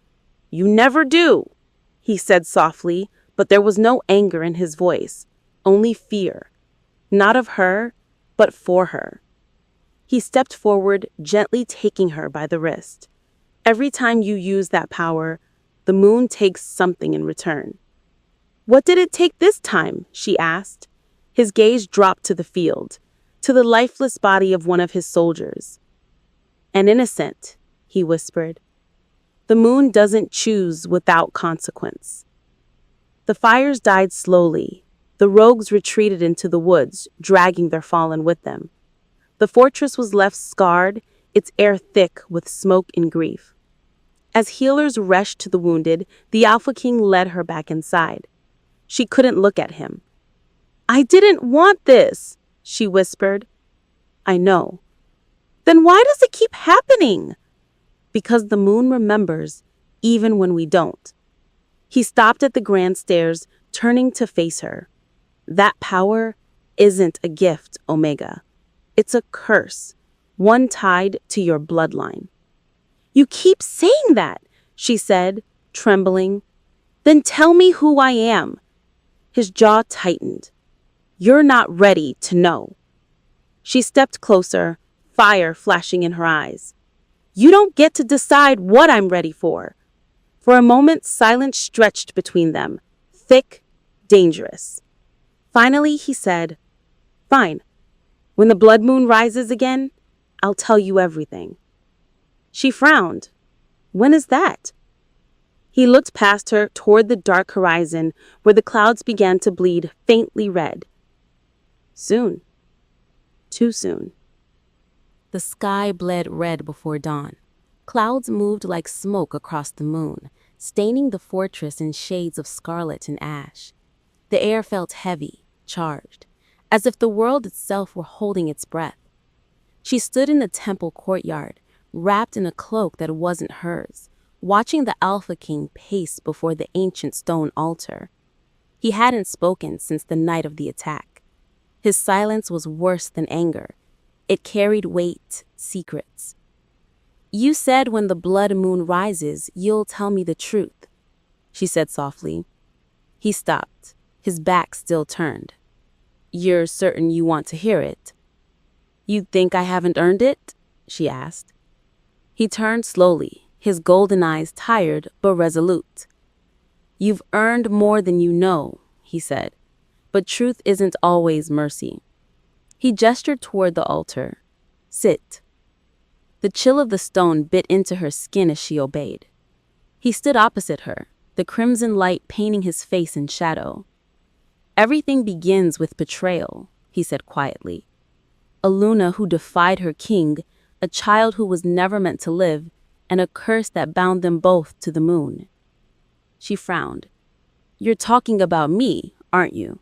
"You never do," he said softly, but there was no anger in his voice, only fear. Not of her, but for her. He stepped forward, gently taking her by the wrist. "Every time you use that power, the moon takes something in return." "What did it take this time?" she asked. His gaze dropped to the field, to the lifeless body of one of his soldiers. "An innocent," he whispered. "The moon doesn't choose without consequence." The fires died slowly. The rogues retreated into the woods, dragging their fallen with them. The fortress was left scarred, its air thick with smoke and grief. As healers rushed to the wounded, the Alpha King led her back inside. She couldn't look at him. "I didn't want this," she whispered. "I know." "Then why does it keep happening?" "Because the moon remembers, even when we don't." He stopped at the grand stairs, turning to face her. "That power isn't a gift, Omega. It's a curse, one tied to your bloodline." "You keep saying that," she said, trembling. "Then tell me who I am." His jaw tightened. "You're not ready to know." She stepped closer, fire flashing in her eyes. "You don't get to decide what I'm ready for." For a moment, silence stretched between them, thick, dangerous. Finally, he said, "Fine. When the blood moon rises again, I'll tell you everything." She frowned. "When is that?" He looked past her toward the dark horizon where the clouds began to bleed faintly red. "Soon. Too soon." The sky bled red before dawn. Clouds moved like smoke across the moon, staining the fortress in shades of scarlet and ash. The air felt heavy, charged, as if the world itself were holding its breath. She stood in the temple courtyard, wrapped in a cloak that wasn't hers, watching the Alpha King pace before the ancient stone altar. He hadn't spoken since the night of the attack. His silence was worse than anger. It carried weight, secrets. "You said when the blood moon rises, you'll tell me the truth," she said softly. He stopped, his back still turned. "You're certain you want to hear it?" "You think I haven't earned it?" she asked. He turned slowly, his golden eyes tired but resolute. "You've earned more than you know," he said, "but truth isn't always mercy." He gestured toward the altar. "Sit." The chill of the stone bit into her skin as she obeyed. He stood opposite her, the crimson light painting his face in shadow. "Everything begins with betrayal," he said quietly. "A Luna who defied her king, a child who was never meant to live, and a curse that bound them both to the moon." She frowned. "You're talking about me, aren't you?"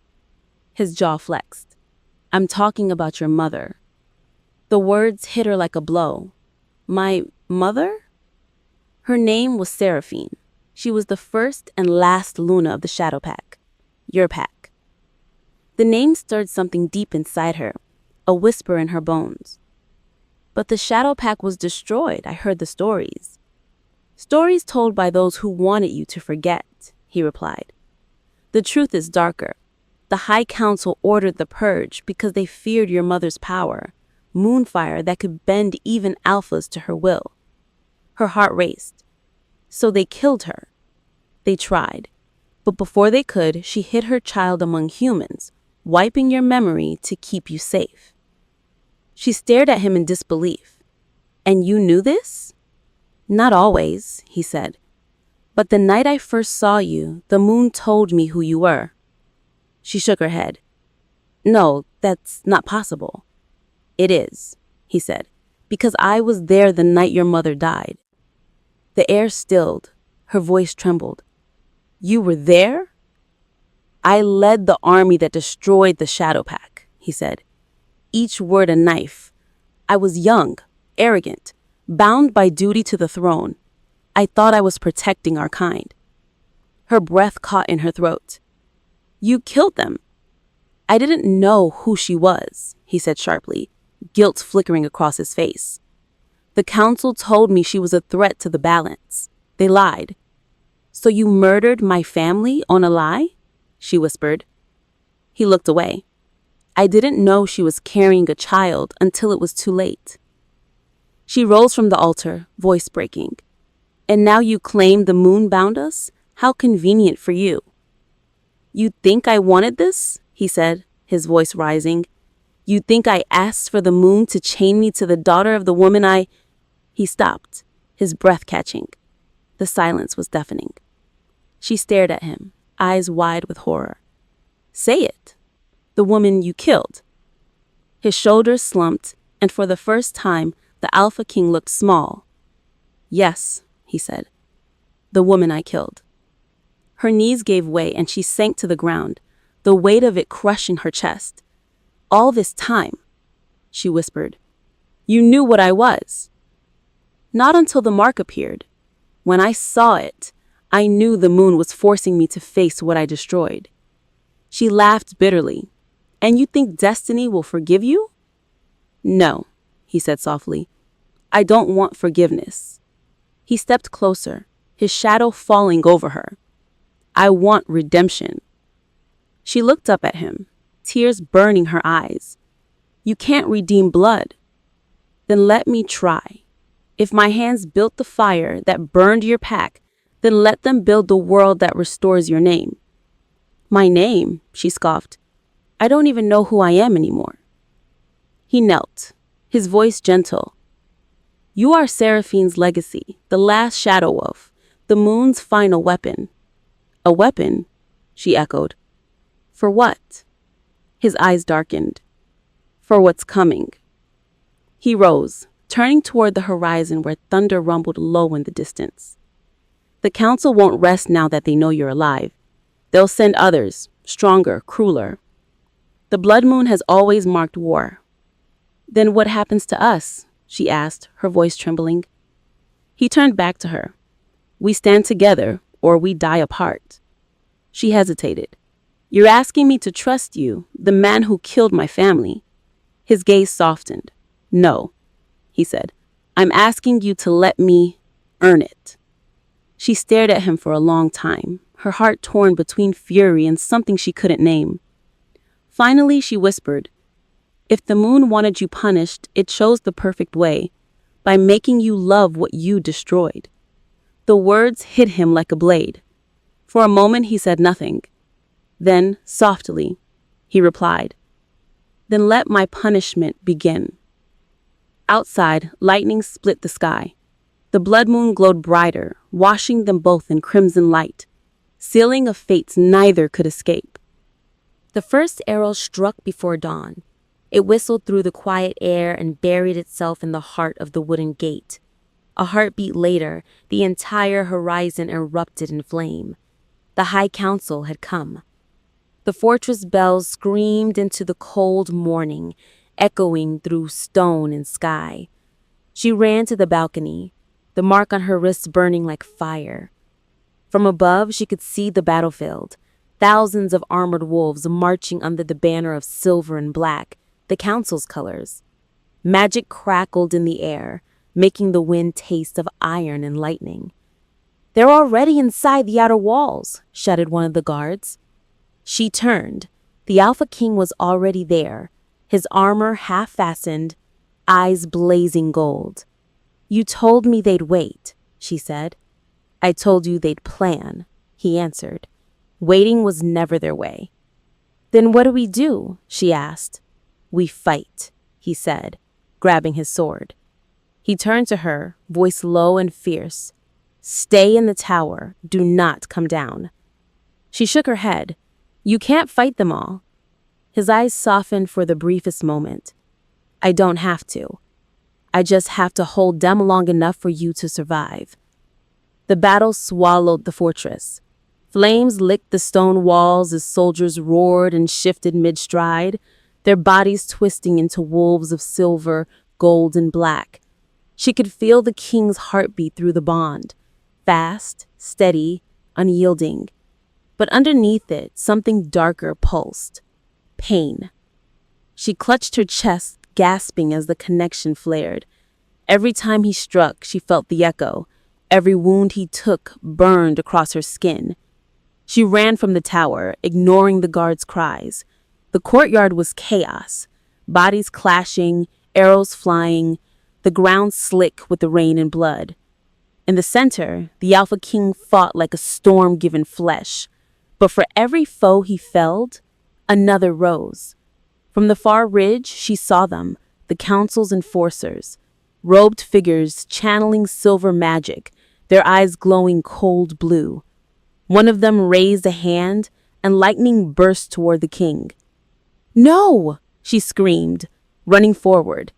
His jaw flexed. "I'm talking about your mother." The words hit her like a blow. "My mother?" Her name was Seraphine. She was the first and last Luna of the Shadow Pack. Your pack. The name stirred something deep inside her, a whisper in her bones. But the Shadow Pack was destroyed, I heard the stories. Stories told by those who wanted you to forget, he replied. The truth is darker. The High Council ordered the purge because they feared your mother's power, moonfire that could bend even alphas to her will. Her heart raced. So they killed her. They tried. But before they could, she hid her child among humans, wiping your memory to keep you safe. She stared at him in disbelief. And you knew this? Not always, he said. But the night I first saw you, the moon told me who you were. She shook her head. No, that's not possible. It is, he said, because I was there the night your mother died. The air stilled. Her voice trembled. You were there? I led the army that destroyed the Shadow Pack, he said. Each word a knife. I was young, arrogant, bound by duty to the throne. I thought I was protecting our kind. Her breath caught in her throat. You killed them. I didn't know who she was, he said sharply, guilt flickering across his face. The council told me she was a threat to the balance. They lied. So you murdered my family on a lie? She whispered. He looked away. I didn't know she was carrying a child until it was too late. She rose from the altar, voice breaking. And now you claim the moon bound us? How convenient for you. You think I wanted this? He said, his voice rising. You think I asked for the moon to chain me to the daughter of the woman I... He stopped, his breath catching. The silence was deafening. She stared at him, eyes wide with horror. Say it. The woman you killed. His shoulders slumped, and for the first time, the Alpha King looked small. Yes, he said. The woman I killed. Her knees gave way and she sank to the ground, the weight of it crushing her chest. All this time, she whispered, you knew what I was. Not until the mark appeared. When I saw it, I knew the moon was forcing me to face what I destroyed. She laughed bitterly. And you think destiny will forgive you? No, he said softly. I don't want forgiveness. He stepped closer, his shadow falling over her. I want redemption. She looked up at him, tears burning her eyes. You can't redeem blood. Then let me try. If my hands built the fire that burned your pack, then let them build the world that restores your name. My name, she scoffed. I don't even know who I am anymore. He knelt, his voice gentle. You are Seraphine's legacy, the last shadow wolf, the moon's final weapon. A weapon? She echoed. For what? His eyes darkened. For what's coming. He rose, turning toward the horizon where thunder rumbled low in the distance. The council won't rest now that they know you're alive. They'll send others, stronger, crueler. The blood moon has always marked war. Then what happens to us? She asked, her voice trembling. He turned back to her. We stand together, or we die apart. She hesitated. You're asking me to trust you, the man who killed my family. His gaze softened. No, he said. I'm asking you to let me earn it. She stared at him for a long time, her heart torn between fury and something she couldn't name. Finally, she whispered, if the moon wanted you punished, it chose the perfect way, by making you love what you destroyed. The words hit him like a blade. For a moment, he said nothing. Then, softly, he replied, then let my punishment begin. Outside, lightning split the sky. The blood moon glowed brighter, washing them both in crimson light, sealing a fate neither could escape. The first arrow struck before dawn. It whistled through the quiet air and buried itself in the heart of the wooden gate. A heartbeat later, the entire horizon erupted in flame. The High Council had come. The fortress bells screamed into the cold morning, echoing through stone and sky. She ran to the balcony, the mark on her wrist burning like fire. From above, she could see the battlefield. Thousands of armored wolves marching under the banner of silver and black, the council's colors. Magic crackled in the air, making the wind taste of iron and lightning. "They're already inside the outer walls," shouted one of the guards. She turned. The Alpha King was already there, his armor half-fastened, eyes blazing gold. "You told me they'd wait," she said. "I told you they'd plan," he answered. Waiting was never their way. "Then what do we do?" she asked. "We fight," he said, grabbing his sword. He turned to her, voice low and fierce. "Stay in the tower. Do not come down." She shook her head. "You can't fight them all." His eyes softened for the briefest moment. "I don't have to. I just have to hold them long enough for you to survive." The battle swallowed the fortress. Flames licked the stone walls as soldiers roared and shifted mid-stride, their bodies twisting into wolves of silver, gold, and black. She could feel the king's heartbeat through the bond, fast, steady, unyielding. But underneath it, something darker pulsed. Pain. She clutched her chest, gasping as the connection flared. Every time he struck, she felt the echo. Every wound he took burned across her skin. She ran from the tower, ignoring the guards' cries. The courtyard was chaos. Bodies clashing, arrows flying, the ground slick with the rain and blood. In the center, the Alpha King fought like a storm given flesh. But for every foe he felled, another rose. From the far ridge, she saw them, the council's enforcers, robed figures channeling silver magic, their eyes glowing cold blue. One of them raised a hand, and lightning burst toward the king. "No!" she screamed, running forward.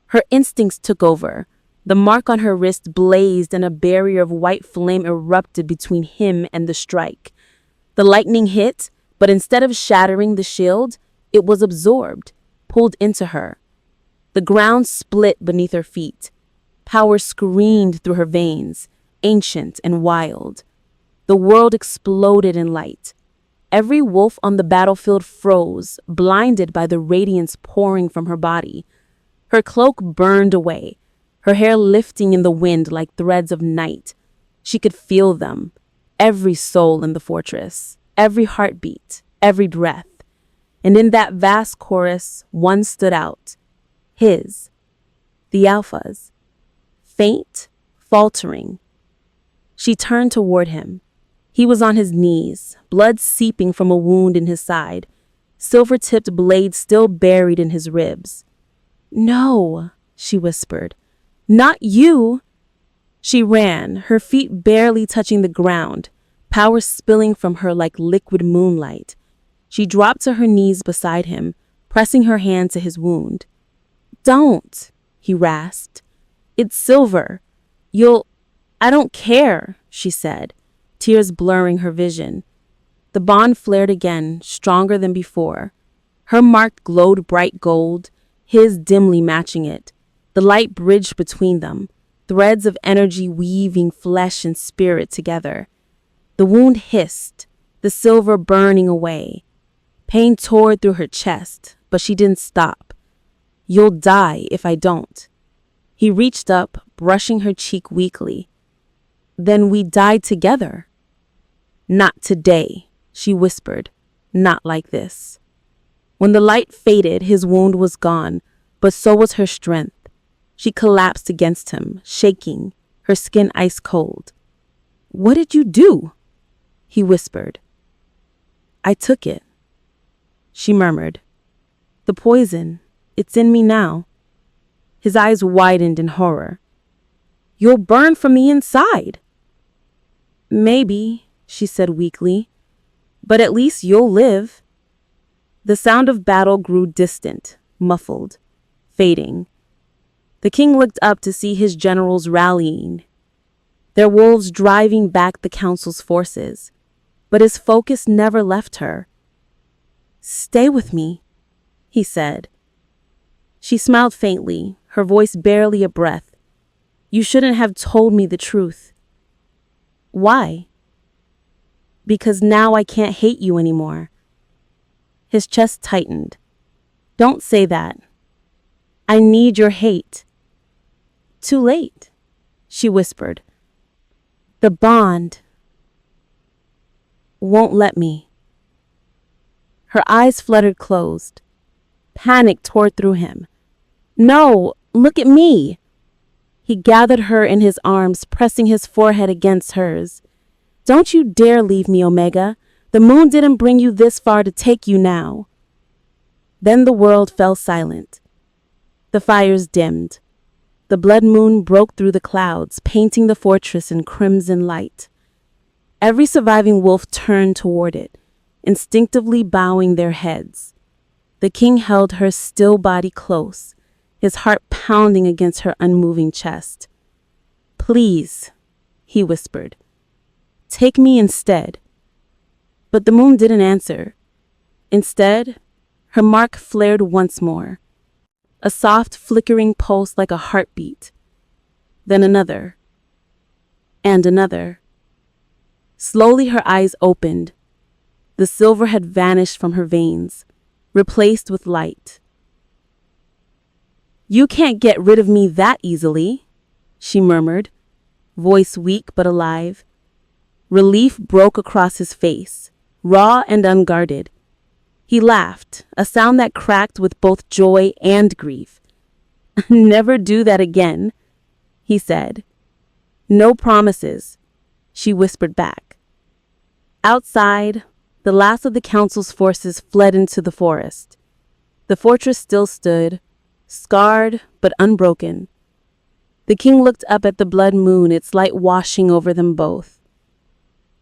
Her instincts took over. The mark on her wrist blazed, and a barrier of white flame erupted between him and the strike. The lightning hit, but instead of shattering the shield, it was absorbed, pulled into her. The ground split beneath her feet. Power screamed through her veins, ancient and wild. The world exploded in light. Every wolf on the battlefield froze, blinded by the radiance pouring from her body. Her cloak burned away, her hair lifting in the wind like threads of night. She could feel them, every soul in the fortress, every heartbeat, every breath. And in that vast chorus, one stood out. His. The Alpha's. Faint, faltering. She turned toward him. He was on his knees, blood seeping from a wound in his side, silver-tipped blade still buried in his ribs. "No," she whispered. "Not you." She ran, her feet barely touching the ground, power spilling from her like liquid moonlight. She dropped to her knees beside him, pressing her hand to his wound. "Don't," he rasped. "It's silver. I don't care," she said, tears blurring her vision. The bond flared again, stronger than before. Her mark glowed bright gold, his dimly matching it. The light bridged between them, threads of energy weaving flesh and spirit together. The wound hissed, the silver burning away. Pain tore through her chest, but she didn't stop. "You'll die if I don't." He reached up, brushing her cheek weakly. "Then we died together." "Not today," she whispered. "Not like this." When the light faded, his wound was gone, but so was her strength. She collapsed against him, shaking, her skin ice cold. "What did you do?" he whispered. "I took it," she murmured. "The poison, it's in me now." His eyes widened in horror. "You'll burn from the inside." "Maybe," she said weakly, "but at least you'll live." The sound of battle grew distant, muffled, fading. The king looked up to see his generals rallying, their wolves driving back the council's forces, but his focus never left her. "Stay with me," he said. She smiled faintly, her voice barely a breath. "You shouldn't have told me the truth." "Why?" Because now I can't hate you anymore. His chest tightened. Don't say that. I need your hate. Too late, she whispered. The bond won't let me. Her eyes fluttered closed. Panic tore through him. No, look at me. He gathered her in his arms, pressing his forehead against hers. Don't you dare leave me, Omega. The moon didn't bring you this far to take you now. Then the world fell silent. The fires dimmed. The blood moon broke through the clouds, painting the fortress in crimson light. Every surviving wolf turned toward it, instinctively bowing their heads. The king held her still body close, his heart pounding against her unmoving chest. Please, he whispered, take me instead. But the moon didn't answer. Instead, her mark flared once more, a soft flickering pulse like a heartbeat. Then another. And another. Slowly her eyes opened. The silver had vanished from her veins, replaced with light. You can't get rid of me that easily, she murmured, voice weak but alive. Relief broke across his face, raw and unguarded. He laughed, a sound that cracked with both joy and grief. Never do that again, he said. No promises, she whispered back. Outside, the last of the council's forces fled into the forest. The fortress still stood, scarred but unbroken. The king looked up at the blood moon, its light washing over them both.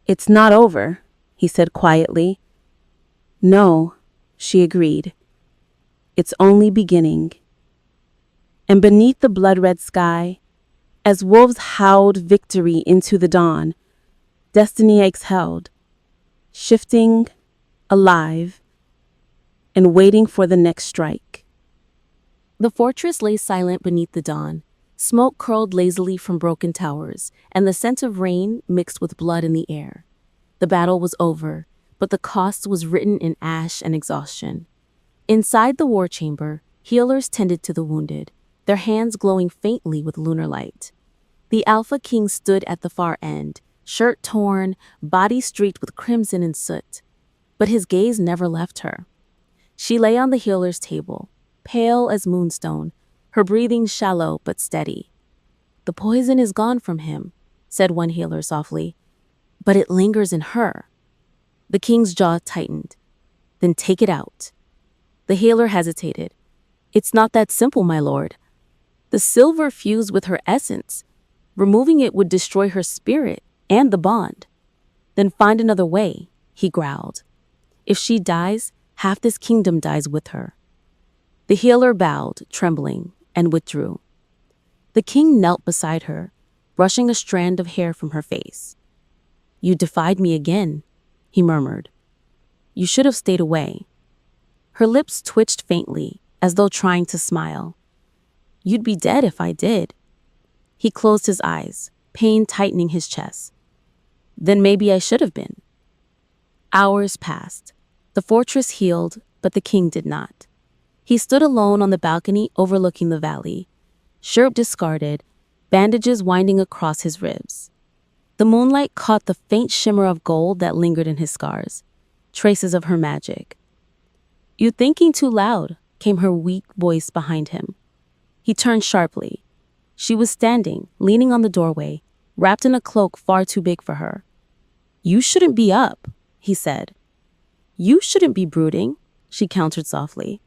It's not over, he said quietly. No, she agreed. It's only beginning. And beneath the blood-red sky, as wolves howled victory into the dawn, destiny exhaled, shifting, alive, and waiting for the next strike. The fortress lay silent beneath the dawn. Smoke curled lazily from broken towers, and the scent of rain mixed with blood in the air. The battle was over, but the cost was written in ash and exhaustion. Inside the war chamber, healers tended to the wounded, their hands glowing faintly with lunar light. The Alpha King stood at the far end, shirt torn, body streaked with crimson and soot. But his gaze never left her. She lay on the healer's table, pale as moonstone, her breathing shallow but steady. The poison is gone from him, said one healer softly, but it lingers in her. The king's jaw tightened. Then take it out. The healer hesitated. It's not that simple, my lord. The silver fused with her essence. Removing it would destroy her spirit and the bond. Then find another way, he growled. If she dies, half this kingdom dies with her. The healer bowed, trembling, and withdrew. The king knelt beside her, brushing a strand of hair from her face. You defied me again, he murmured. You should have stayed away. Her lips twitched faintly, as though trying to smile. You'd be dead if I did. He closed his eyes, pain tightening his chest. Then maybe I should have been. Hours passed. The fortress healed, but the king did not. He stood alone on the balcony overlooking the valley, shirt discarded, bandages winding across his ribs. The moonlight caught the faint shimmer of gold that lingered in his scars, traces of her magic. You thinking too loud, came her weak voice behind him. He turned sharply. She was standing, leaning on the doorway, wrapped in a cloak far too big for her. You shouldn't be up, he said. You shouldn't be brooding, she countered softly.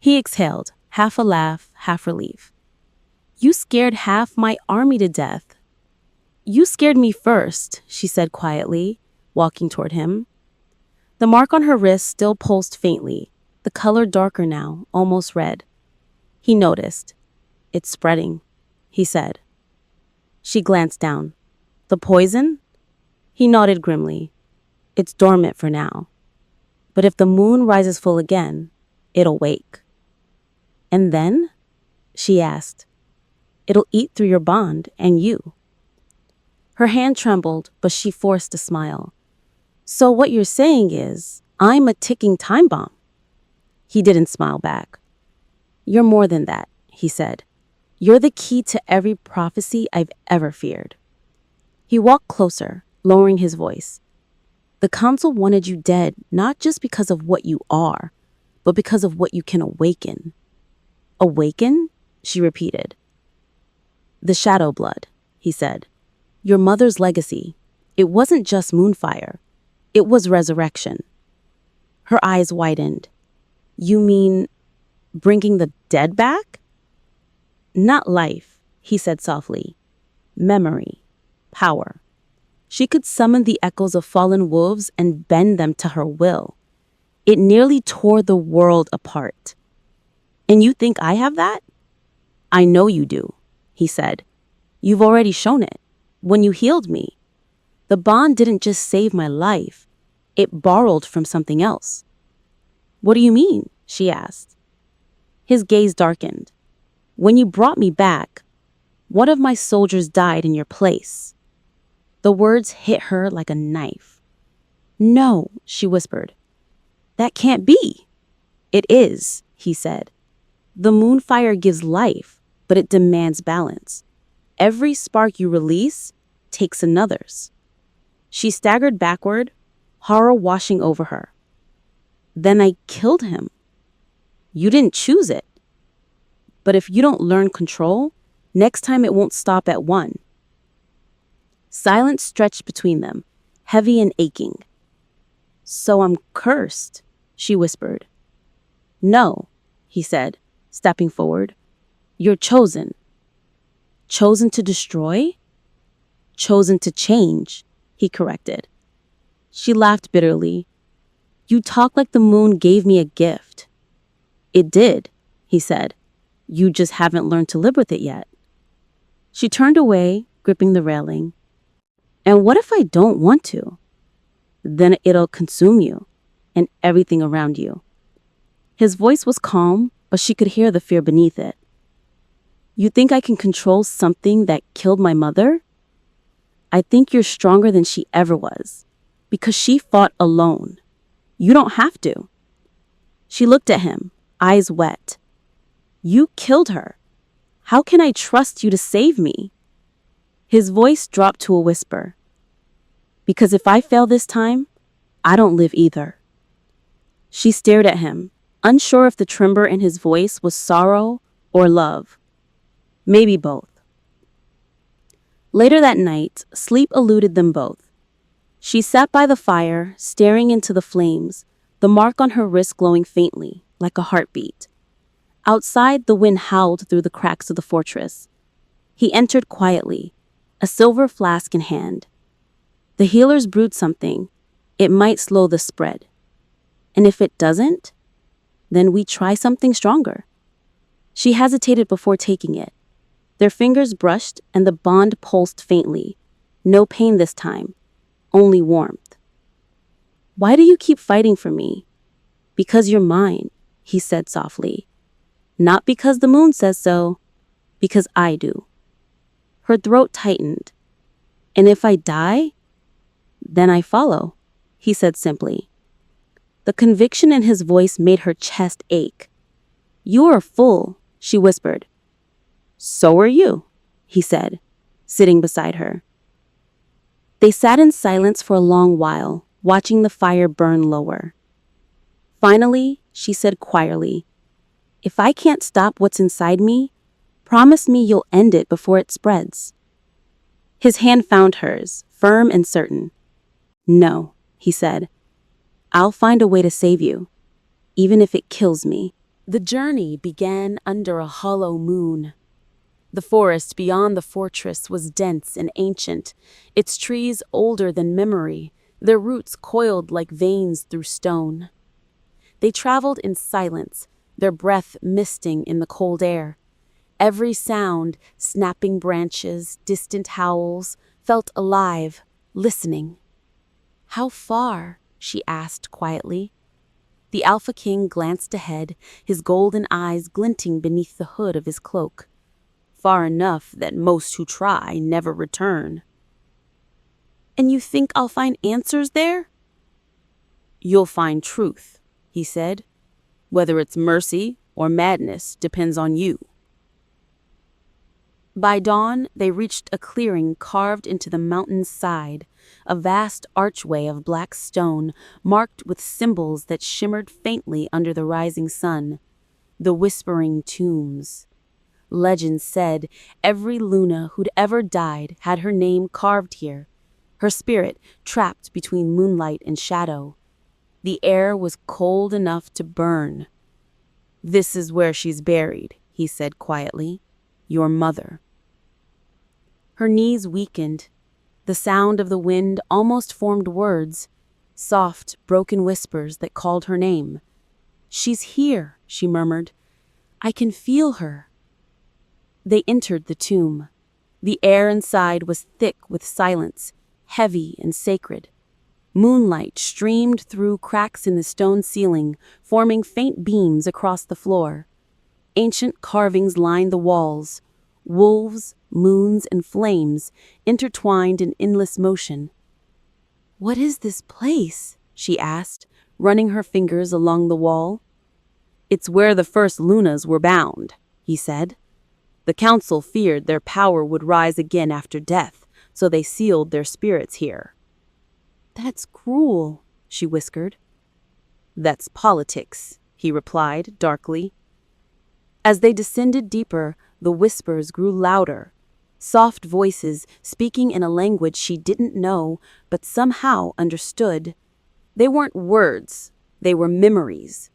He exhaled, half a laugh, half relief. You scared half my army to death. You scared me first, she said quietly, walking toward him. The mark on her wrist still pulsed faintly, the color darker now, almost red. He noticed. It's spreading, he said. She glanced down. The poison? He nodded grimly. It's dormant for now. But if the moon rises full again, it'll wake. And then? She asked. It'll eat through your bond and you. Her hand trembled, but she forced a smile. So what you're saying is, I'm a ticking time bomb. He didn't smile back. You're more than that, he said. You're the key to every prophecy I've ever feared. He walked closer, lowering his voice. The council wanted you dead not just because of what you are, but because of what you can awaken. Awaken? She repeated. The shadow blood, he said. Your mother's legacy. It wasn't just moonfire. It was resurrection. Her eyes widened. You mean bringing the dead back? Not life, he said softly. Memory. Power. She could summon the echoes of fallen wolves and bend them to her will. It nearly tore the world apart. And you think I have that? I know you do, he said. You've already shown it. When you healed me. The bond didn't just save my life. It borrowed from something else. What do you mean? She asked. His gaze darkened. When you brought me back, one of my soldiers died in your place. The words hit her like a knife. No, she whispered. That can't be. It is, he said. The moonfire gives life, but it demands balance. Every spark you release takes another's. She staggered backward, horror washing over her. Then I killed him. You didn't choose it. But if you don't learn control, next time it won't stop at one. Silence stretched between them, heavy and aching. So I'm cursed, she whispered. No, he said, stepping forward. You're chosen. Chosen to destroy? Chosen to change, he corrected. She laughed bitterly. You talk like the moon gave me a gift. It did, he said. You just haven't learned to live with it yet. She turned away, gripping the railing. And what if I don't want to? Then it'll consume you and everything around you. His voice was calm, but she could hear the fear beneath it. You think I can control something that killed my mother? I think you're stronger than she ever was, because she fought alone. You don't have to. She looked at him, eyes wet. You killed her. How can I trust you to save me? His voice dropped to a whisper. Because if I fail this time, I don't live either. She stared at him, unsure if the tremor in his voice was sorrow or love. Maybe both. Later that night, sleep eluded them both. She sat by the fire, staring into the flames, the mark on her wrist glowing faintly, like a heartbeat. Outside, the wind howled through the cracks of the fortress. He entered quietly, a silver flask in hand. The healers brewed something. It might slow the spread. And if it doesn't, then we try something stronger. She hesitated before taking it. Their fingers brushed and the bond pulsed faintly. No pain this time, only warmth. Why do you keep fighting for me? Because you're mine, he said softly. Not because the moon says so, because I do. Her throat tightened. And if I die, then I follow, he said simply. The conviction in his voice made her chest ache. You are a fool, she whispered. So are you, he said, sitting beside her. They sat in silence for a long while, watching the fire burn lower. Finally, she said quietly, if I can't stop what's inside me, promise me you'll end it before it spreads. His hand found hers, firm and certain. No, he said. I'll find a way to save you, even if it kills me. The journey began under a hollow moon. The forest beyond the fortress was dense and ancient, its trees older than memory, their roots coiled like veins through stone. They traveled in silence, their breath misting in the cold air. Every sound, snapping branches, distant howls, felt alive, listening. How far? She asked quietly. The Alpha King glanced ahead, his golden eyes glinting beneath the hood of his cloak. Far enough that most who try never return. And you think I'll find answers there? you'll find truth, he said. Whether it's mercy or madness depends on you. By dawn, they reached a clearing carved into the mountain's side, a vast archway of black stone marked with symbols that shimmered faintly under the rising sun. The whispering tombs. Legend said every Luna who'd ever died had her name carved here, her spirit trapped between moonlight and shadow. The air was cold enough to burn. "This is where she's buried," he said quietly. "Your mother." Her knees weakened. The sound of the wind almost formed words, soft, broken whispers that called her name. "She's here," she murmured. "I can feel her." They entered the tomb. The air inside was thick with silence, heavy and sacred. Moonlight streamed through cracks in the stone ceiling, forming faint beams across the floor. Ancient carvings lined the walls. Wolves, moons, and flames intertwined in endless motion. "What is this place?" she asked, running her fingers along the wall. "It's where the first Lunas were bound," he said. "The council feared their power would rise again after death, so they sealed their spirits here." "That's cruel," she whispered. "That's politics," he replied darkly. As they descended deeper, the whispers grew louder, soft voices speaking in a language she didn't know but somehow understood. They weren't words, they were memories.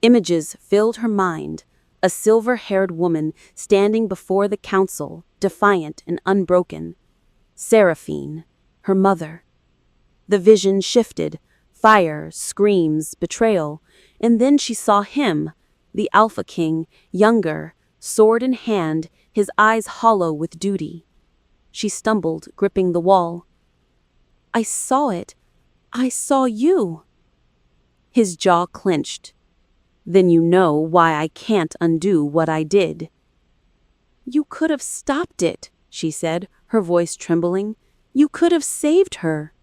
Images filled her mind, a silver-haired woman standing before the council, defiant and unbroken. Seraphine, her mother. The vision shifted, fire, screams, betrayal, and then she saw him, the Alpha King, younger, sword in hand, his eyes hollow with duty. She stumbled, gripping the wall. "I saw it. I saw you." His jaw clenched. "Then you know why I can't undo what I did." "You could have stopped it," she said, her voice trembling. "You could have saved her."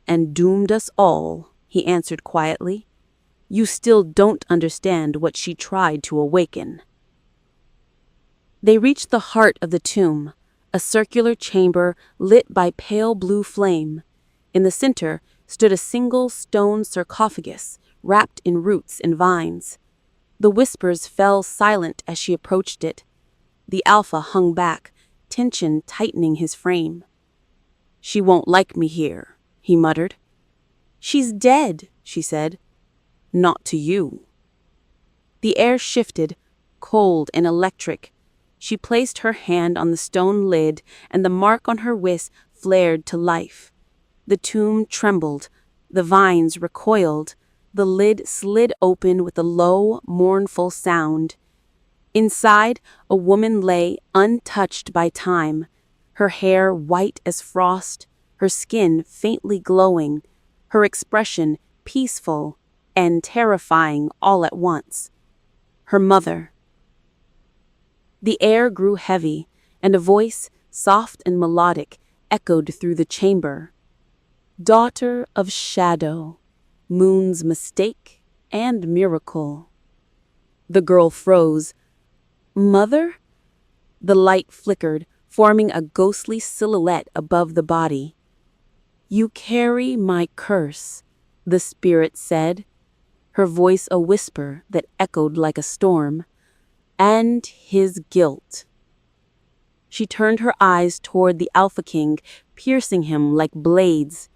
"And doomed us all," he answered quietly. "You still don't understand what she tried to awaken." They reached the heart of the tomb, a circular chamber lit by pale blue flame. In the center stood a single stone sarcophagus, wrapped in roots and vines. The whispers fell silent as she approached it. The Alpha hung back, tension tightening his frame. "She won't like me here," he muttered. "She's dead," she said. "Not to you." The air shifted, cold and electric. She placed her hand on the stone lid, and the mark on her wrist flared to life. The tomb trembled, the vines recoiled, the lid slid open with a low, mournful sound. Inside, a woman lay untouched by time, her hair white as frost, her skin faintly glowing, her expression peaceful and terrifying all at once. Her mother. The air grew heavy, and a voice, soft and melodic, echoed through the chamber. "Daughter of shadow, moon's mistake and miracle." The girl froze. "Mother?" The light flickered, forming a ghostly silhouette above the body. "You carry my curse," the spirit said, her voice a whisper that echoed like a storm. "And his guilt." She turned her eyes toward the Alpha King, piercing him like blades.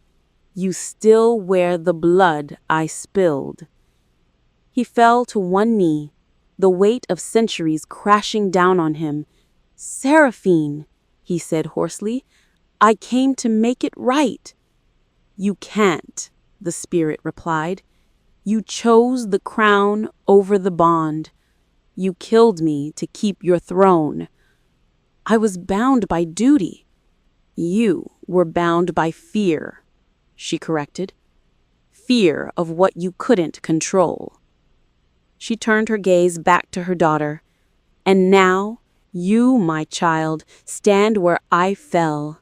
"You still wear the blood I spilled." He fell to one knee, the weight of centuries crashing down on him. "Seraphine," he said hoarsely, "I came to make it right." "You can't," the spirit replied. "You chose the crown over the bond. You killed me to keep your throne. I was bound by duty. You were bound by fear," she corrected. "Fear of what you couldn't control." She turned her gaze back to her daughter. "And now, you, my child, stand where I fell.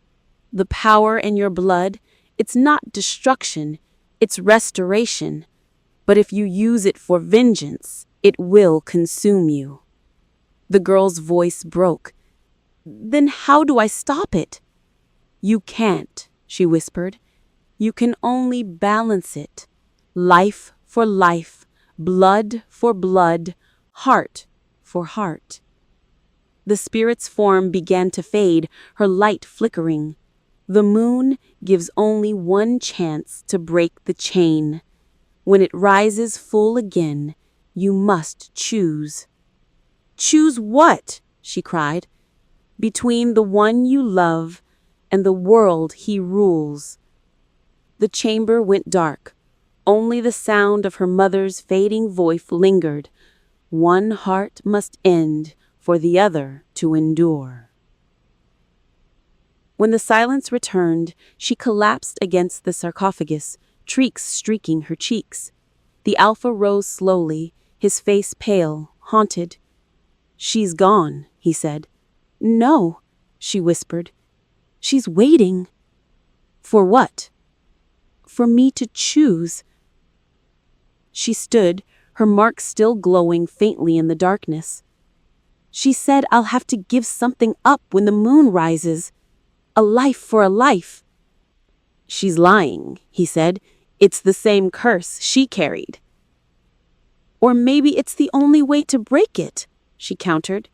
The power in your blood, it's not destruction. It's restoration, but if you use it for vengeance, it will consume you." The girl's voice broke. "Then how do I stop it?" "You can't," she whispered. "You can only balance it. Life for life, blood for blood, heart for heart." The spirit's form began to fade, her light flickering. The moon gives only one chance to break the chain. When it rises full again, you must choose. "Choose what?" she cried. "Between the one you love and the world he rules." The chamber went dark. Only the sound of her mother's fading voice lingered. One heart must end for the other to endure. When the silence returned, she collapsed against the sarcophagus, streaks streaking her cheeks. The Alpha rose slowly, his face pale, haunted. "She's gone," he said. "No," she whispered. "She's waiting." "For what?" "For me to choose." She stood, her mark still glowing faintly in the darkness. "She said I'll have to give something up when the moon rises. A life for a life." "She's lying," he said. "It's the same curse she carried." "Or maybe it's the only way to break it," she countered.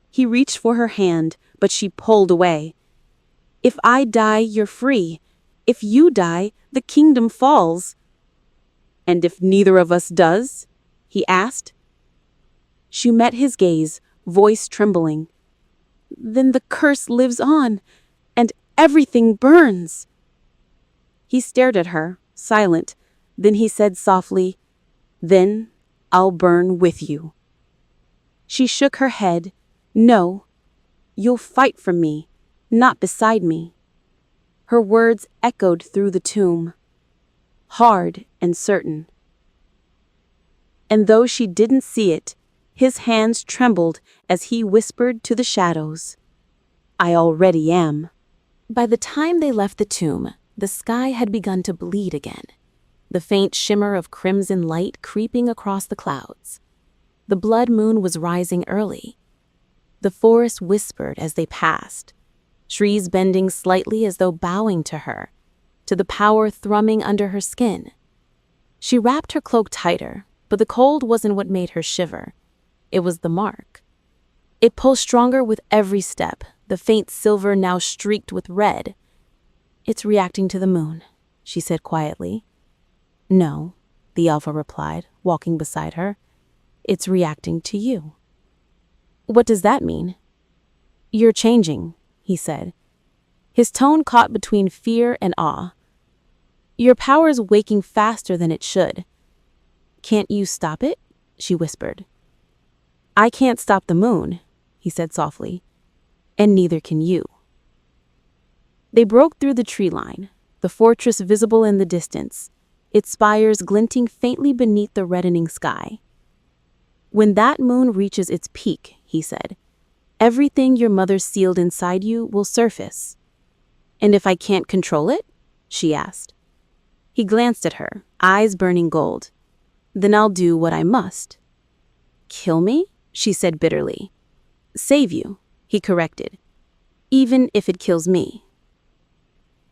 He reached for her hand, but she pulled away. "If I die, you're free. If you die, the kingdom falls." "And if neither of us does?" he asked. She met his gaze, voice trembling. "Then the curse lives on, and everything burns." He stared at her, silent. Then he said softly, "Then I'll burn with you." She shook her head. "No, you'll fight for me, not beside me." Her words echoed through the tomb, hard and certain. And though she didn't see it, his hands trembled as he whispered to the shadows, "I already am." By the time they left the tomb, the sky had begun to bleed again, the faint shimmer of crimson light creeping across the clouds. The blood moon was rising early. The forest whispered as they passed, trees bending slightly as though bowing to her, to the power thrumming under her skin. She wrapped her cloak tighter, but the cold wasn't what made her shiver. It was the mark. It pulsed stronger with every step, the faint silver now streaked with red. "It's reacting to the moon," she said quietly. "No," the Alpha replied, walking beside her. "It's reacting to you." "What does that mean?" "You're changing," he said. His tone caught between fear and awe. "Your power's waking faster than it should." "Can't you stop it?" she whispered. "I can't stop the moon," he said softly. "And neither can you." They broke through the tree line, the fortress visible in the distance, its spires glinting faintly beneath the reddening sky. "When that moon reaches its peak," he said, "everything your mother sealed inside you will surface." "And if I can't control it?" she asked. He glanced at her, eyes burning gold. "Then I'll do what I must." "Kill me?" she said bitterly. "Save you," he corrected, "even if it kills me."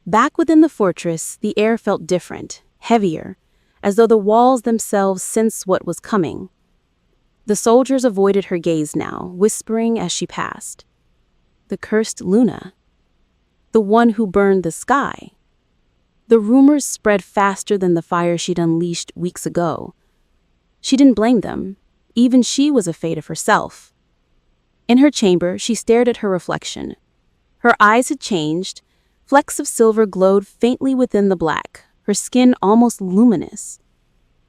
Back within the fortress, the air felt different, heavier, as though the walls themselves sensed what was coming. The soldiers avoided her gaze now, whispering as she passed. The cursed Luna. The one who burned the sky. The rumors spread faster than the fire she'd unleashed weeks ago. She didn't blame them. Even she was afraid of herself. In her chamber, she stared at her reflection. Her eyes had changed. Flecks of silver glowed faintly within the black, her skin almost luminous.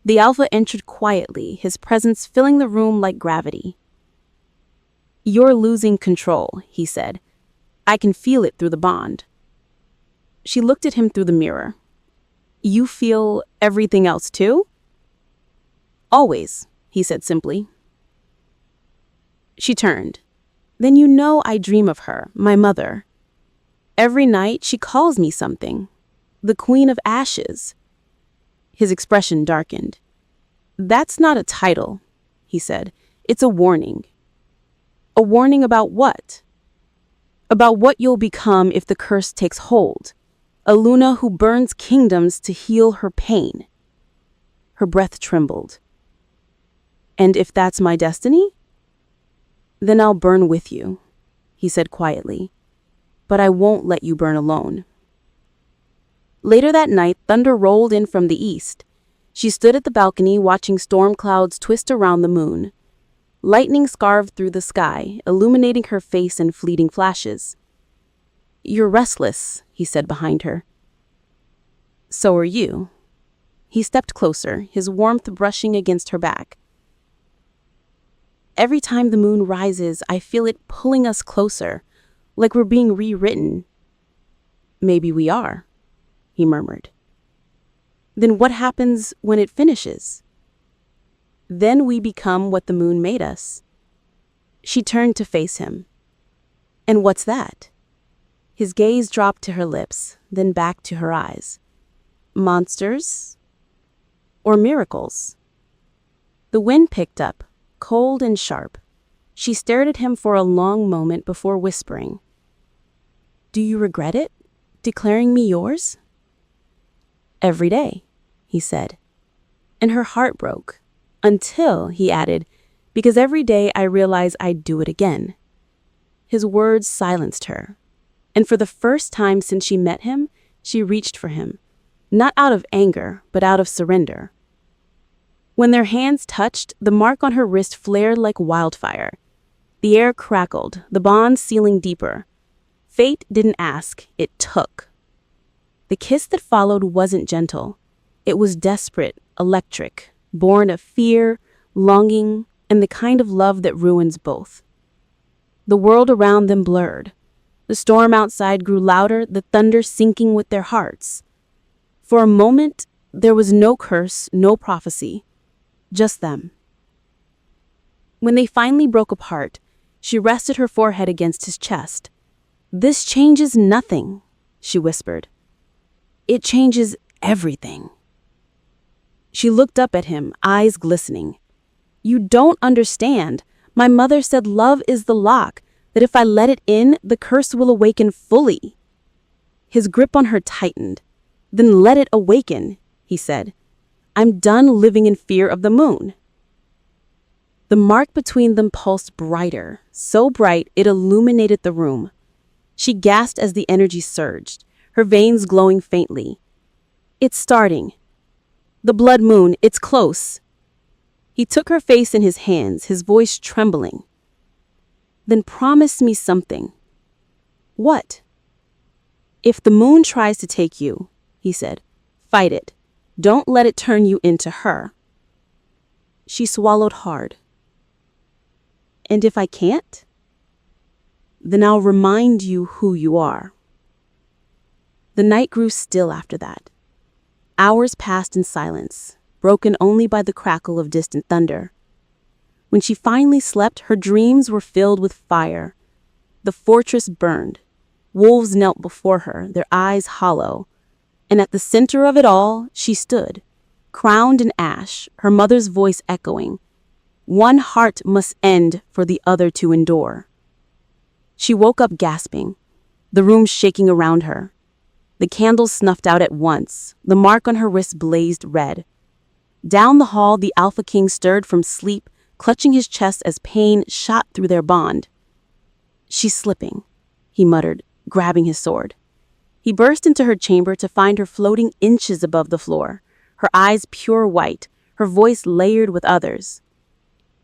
The Alpha entered quietly, his presence filling the room like gravity. "You're losing control," he said. "I can feel it through the bond." She looked at him through the mirror. "You feel everything else too?" "Always," he said simply. She turned. "Then you know I dream of her, my mother. Every night she calls me something. The Queen of Ashes. His expression darkened. "That's not a title," he said. "It's a warning." "A warning about what?" "About what you'll become if the curse takes hold. A Luna who burns kingdoms to heal her pain." Her breath trembled. "And if that's my destiny?" "Then I'll burn with you," he said quietly. "But I won't let you burn alone." Later that night, thunder rolled in from the east. She stood at the balcony watching storm clouds twist around the moon. Lightning scarved through the sky, illuminating her face in fleeting flashes. "You're restless," he said behind her. "So are you." He stepped closer, his warmth brushing against her back. "Every time the moon rises, I feel it pulling us closer, like we're being rewritten." "Maybe we are," he murmured. "Then what happens when it finishes?" "Then we become what the moon made us." She turned to face him. "And what's that?" His gaze dropped to her lips, then back to her eyes. "Monsters? Or miracles?" The wind picked up, cold and sharp. She stared at him for a long moment before whispering, "Do you regret it? Declaring me yours?" "Every day," he said. And her heart broke. "Until," he added, "because every day I realize I'd do it again." His words silenced her. And for the first time since she met him, she reached for him, not out of anger, but out of surrender. When their hands touched, the mark on her wrist flared like wildfire. The air crackled, the bond sealing deeper. Fate didn't ask, it took. The kiss that followed wasn't gentle. It was desperate, electric, born of fear, longing, and the kind of love that ruins both. The world around them blurred. The storm outside grew louder, the thunder sinking with their hearts. For a moment, there was no curse, no prophecy, just them. When they finally broke apart, she rested her forehead against his chest. "This changes nothing," she whispered. "It changes everything." She looked up at him, eyes glistening. "You don't understand. My mother said love is the lock, that if I let it in, the curse will awaken fully." His grip on her tightened. "Then let it awaken," he said. "I'm done living in fear of the moon." The mark between them pulsed brighter, so bright it illuminated the room. She gasped as the energy surged, her veins glowing faintly. "It's starting. The blood moon, it's close." He took her face in his hands, his voice trembling. "Then promise me something." "What?" "If the moon tries to take you," he said, "fight it. Don't let it turn you into her." She swallowed hard. "And if I can't?" "Then I'll remind you who you are." The night grew still after that. Hours passed in silence, broken only by the crackle of distant thunder. When she finally slept, her dreams were filled with fire. The fortress burned. Wolves knelt before her, their eyes hollow. And at the center of it all, she stood, crowned in ash, her mother's voice echoing. One heart must end for the other to endure. She woke up gasping, the room shaking around her. The candles snuffed out at once, the mark on her wrist blazed red. Down the hall, the Alpha King stirred from sleep, clutching his chest as pain shot through their bond. "She's slipping," he muttered, grabbing his sword. He burst into her chamber to find her floating inches above the floor, her eyes pure white, her voice layered with others.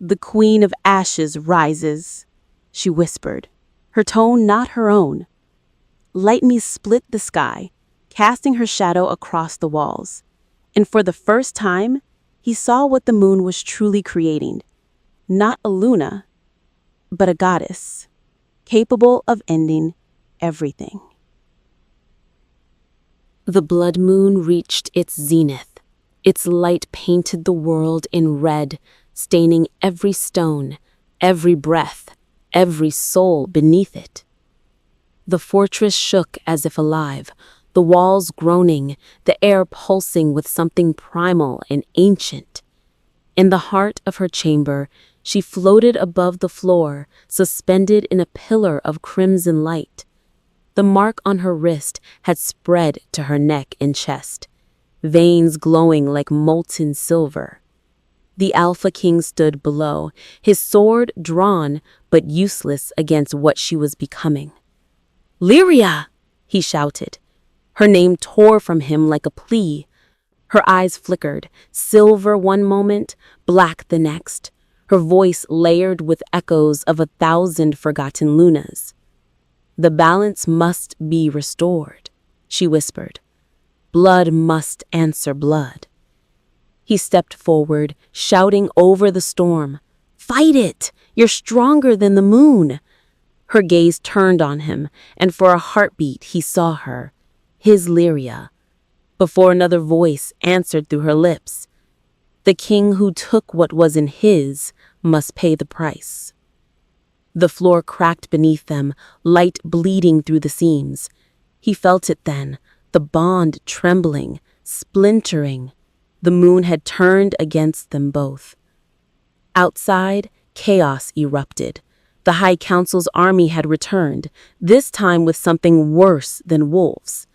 "The Queen of Ashes rises," she whispered, her tone not her own. Light me split the sky, casting her shadow across the walls. And for the first time, he saw what the moon was truly creating. Not a Luna, but a goddess, capable of ending everything. The blood moon reached its zenith. Its light painted the world in red, staining every stone, every breath, every soul beneath it. The fortress shook as if alive, the walls groaning, the air pulsing with something primal and ancient. In the heart of her chamber, she floated above the floor, suspended in a pillar of crimson light. The mark on her wrist had spread to her neck and chest, veins glowing like molten silver. The Alpha King stood below, his sword drawn but useless against what she was becoming. "Lyria!" he shouted. Her name tore from him like a plea. Her eyes flickered, silver one moment, black the next, her voice layered with echoes of 1,000 forgotten lunas. "The balance must be restored," she whispered. "Blood must answer blood." He stepped forward, shouting over the storm, "Fight it! You're stronger than the moon!" Her gaze turned on him, and for a heartbeat he saw her, his Lyria, before another voice answered through her lips. The king who took what wasn't his must pay the price. The floor cracked beneath them, light bleeding through the seams. He felt it then, the bond trembling, splintering. The moon had turned against them both. Outside, chaos erupted. The High Council's army had returned, this time with something worse than wolves.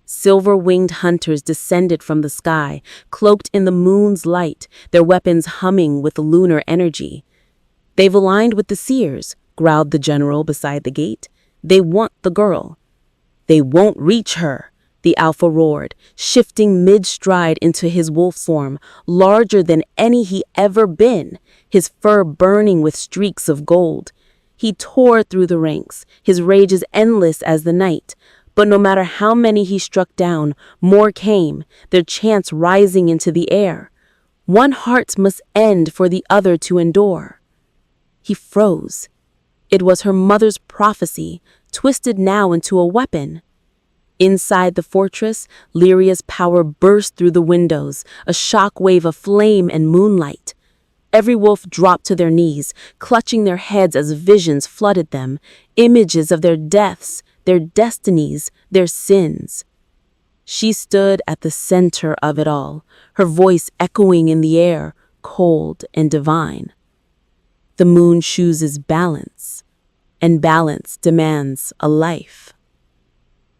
Silver-winged hunters descended from the sky, cloaked in the moon's light, their weapons humming with lunar energy. "They've aligned with the seers," growled the general beside the gate. "They want the girl." "They won't reach her," the Alpha roared, shifting mid-stride into his wolf form, larger than any he ever been, his fur burning with streaks of gold. He tore through the ranks, his rage as endless as the night. But no matter how many he struck down, more came, their chants rising into the air. One heart must end for the other to endure. He froze. It was her mother's prophecy, twisted now into a weapon. Inside the fortress, Lyria's power burst through the windows, a shock wave of flame and moonlight. Every wolf dropped to their knees, clutching their heads as visions flooded them, images of their deaths, their destinies, their sins. She stood at the center of it all, her voice echoing in the air, cold and divine. The moon chooses balance, and balance demands a life.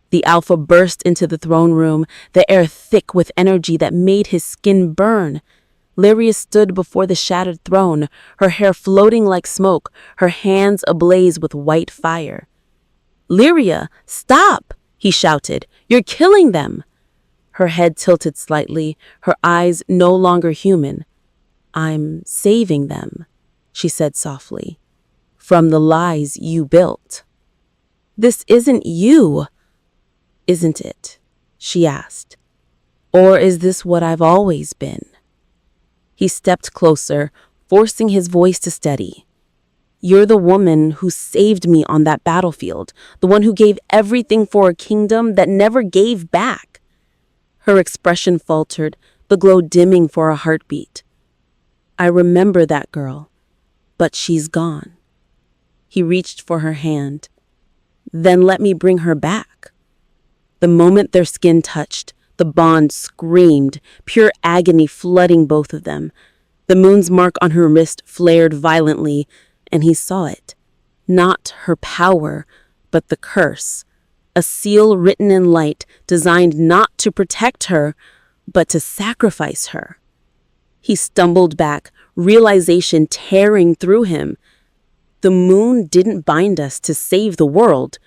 The Alpha burst into the throne room, the air thick with energy that made his skin burn. Lyria stood before the shattered throne, her hair floating like smoke, her hands ablaze with white fire. "Lyria, stop!" he shouted. "You're killing them!" Her head tilted slightly, her eyes no longer human. "I'm saving them," she said softly, "from the lies you built." "This isn't you!" "Isn't it?" she asked. "Or is this what I've always been?" He stepped closer, forcing his voice to steady. "You're the woman who saved me on that battlefield, the one who gave everything for a kingdom that never gave back." Her expression faltered, the glow dimming for a heartbeat. "I remember that girl, but she's gone." He reached for her hand. "Then let me bring her back." The moment their skin touched, the bond screamed, pure agony flooding both of them. The moon's mark on her wrist flared violently, and he saw it. Not her power, but the curse. A seal written in light, designed not to protect her, but to sacrifice her. He stumbled back, realization tearing through him. The moon didn't bind us to save the world.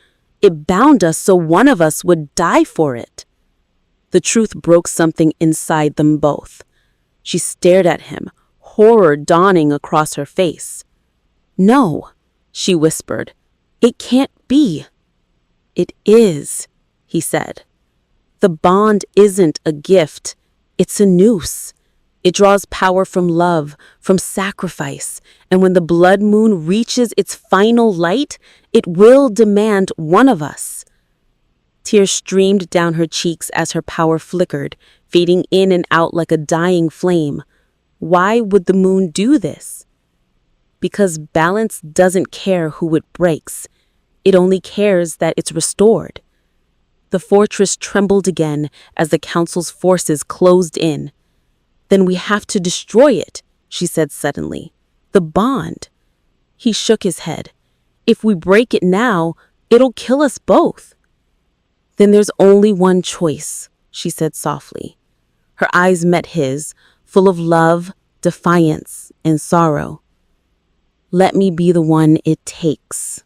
It bound us so one of us would die for it. The truth broke something inside them both. She stared at him, horror dawning across her face. "No," she whispered. "It can't be." "It is," he said. "The bond isn't a gift. It's a noose. It draws power from love, from sacrifice, and when the blood moon reaches its final light, it will demand one of us." Tears streamed down her cheeks as her power flickered, fading in and out like a dying flame. Why would the moon do this? Because balance doesn't care who it breaks. It only cares that it's restored. The fortress trembled again as the council's forces closed in. "Then we have to destroy it," she said suddenly. "The bond." He shook his head. "If we break it now, it'll kill us both." "Then there's only one choice," she said softly. Her eyes met his, full of love, defiance, and sorrow. "Let me be the one it takes."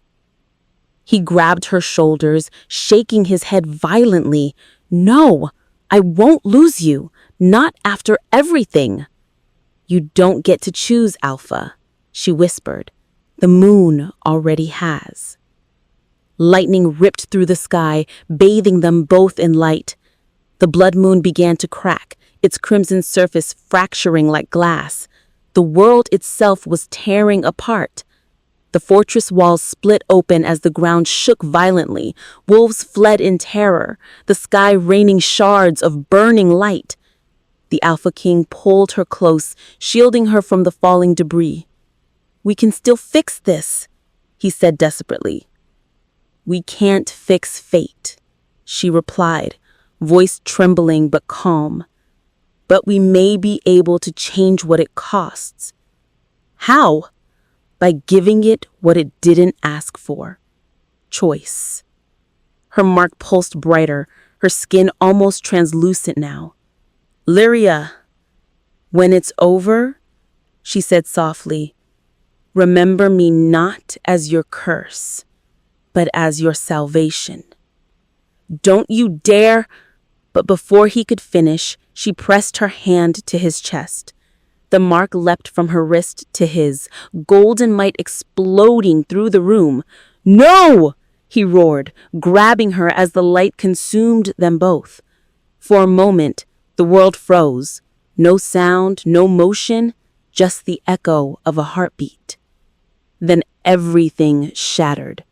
He grabbed her shoulders, shaking his head violently. "No, I won't lose you. Not after everything." "You don't get to choose, Alpha," she whispered. "The moon already has." Lightning ripped through the sky, bathing them both in light. The blood moon began to crack, its crimson surface fracturing like glass. The world itself was tearing apart. The fortress walls split open as the ground shook violently. Wolves fled in terror, the sky raining shards of burning light. The Alpha King pulled her close, shielding her from the falling debris. "We can still fix this," he said desperately. "We can't fix fate," she replied, voice trembling but calm. "But we may be able to change what it costs." "How?" "By giving it what it didn't ask for. Choice." Her mark pulsed brighter, her skin almost translucent now. "Lyria, when it's over," she said softly, "remember me not as your curse, but as your salvation." "Don't you dare!" But before he could finish, she pressed her hand to his chest. The mark leapt from her wrist to his, golden light exploding through the room. "No!" he roared, grabbing her as the light consumed them both. For a moment, the world froze. No sound, no motion, just the echo of a heartbeat. Then everything shattered.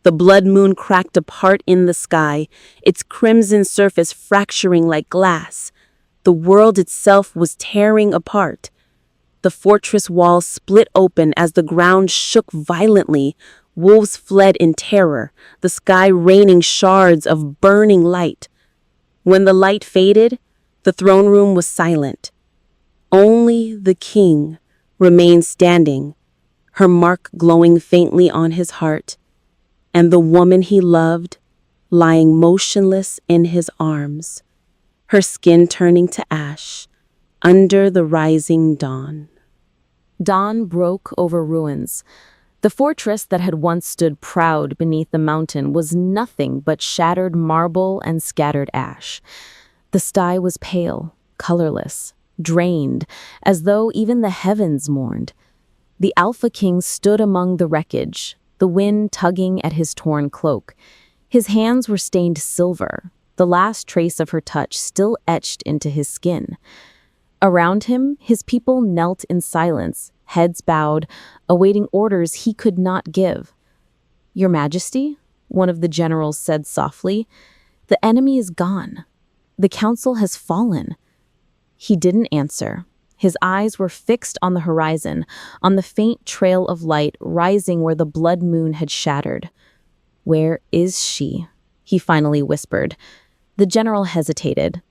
The blood moon cracked apart in the sky, its crimson surface fracturing like glass. The world itself was tearing apart. The fortress walls split open as the ground shook violently. Wolves fled in terror, the sky raining shards of burning light. When the light faded, the throne room was silent. Only the king remained standing, her mark glowing faintly on his heart, and the woman he loved lying motionless in his arms, her skin turning to ash under the rising dawn. Dawn broke over ruins. The fortress that had once stood proud beneath the mountain was nothing but shattered marble and scattered ash. The sky was pale, colorless, drained, as though even the heavens mourned. The Alpha King stood among the wreckage, the wind tugging at his torn cloak. His hands were stained silver, the last trace of her touch still etched into his skin. Around him, his people knelt in silence, heads bowed, awaiting orders he could not give. "Your Majesty," one of the generals said softly, "the enemy is gone. The council has fallen." He didn't answer. His eyes were fixed on the horizon, on the faint trail of light rising where the blood moon had shattered. "Where is she?" he finally whispered. The general hesitated.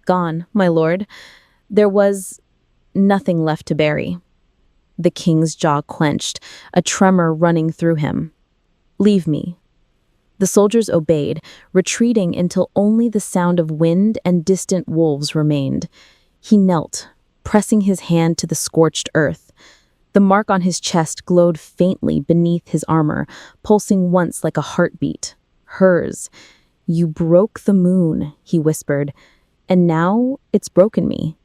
"Gone, my lord. There was nothing left to bury." The king's jaw clenched, a tremor running through him. "Leave me." The soldiers obeyed, retreating until only the sound of wind and distant wolves remained. He knelt, pressing his hand to the scorched earth. The mark on his chest glowed faintly beneath his armor, pulsing once like a heartbeat. Hers. "You broke the moon," he whispered, "and now it's broken me."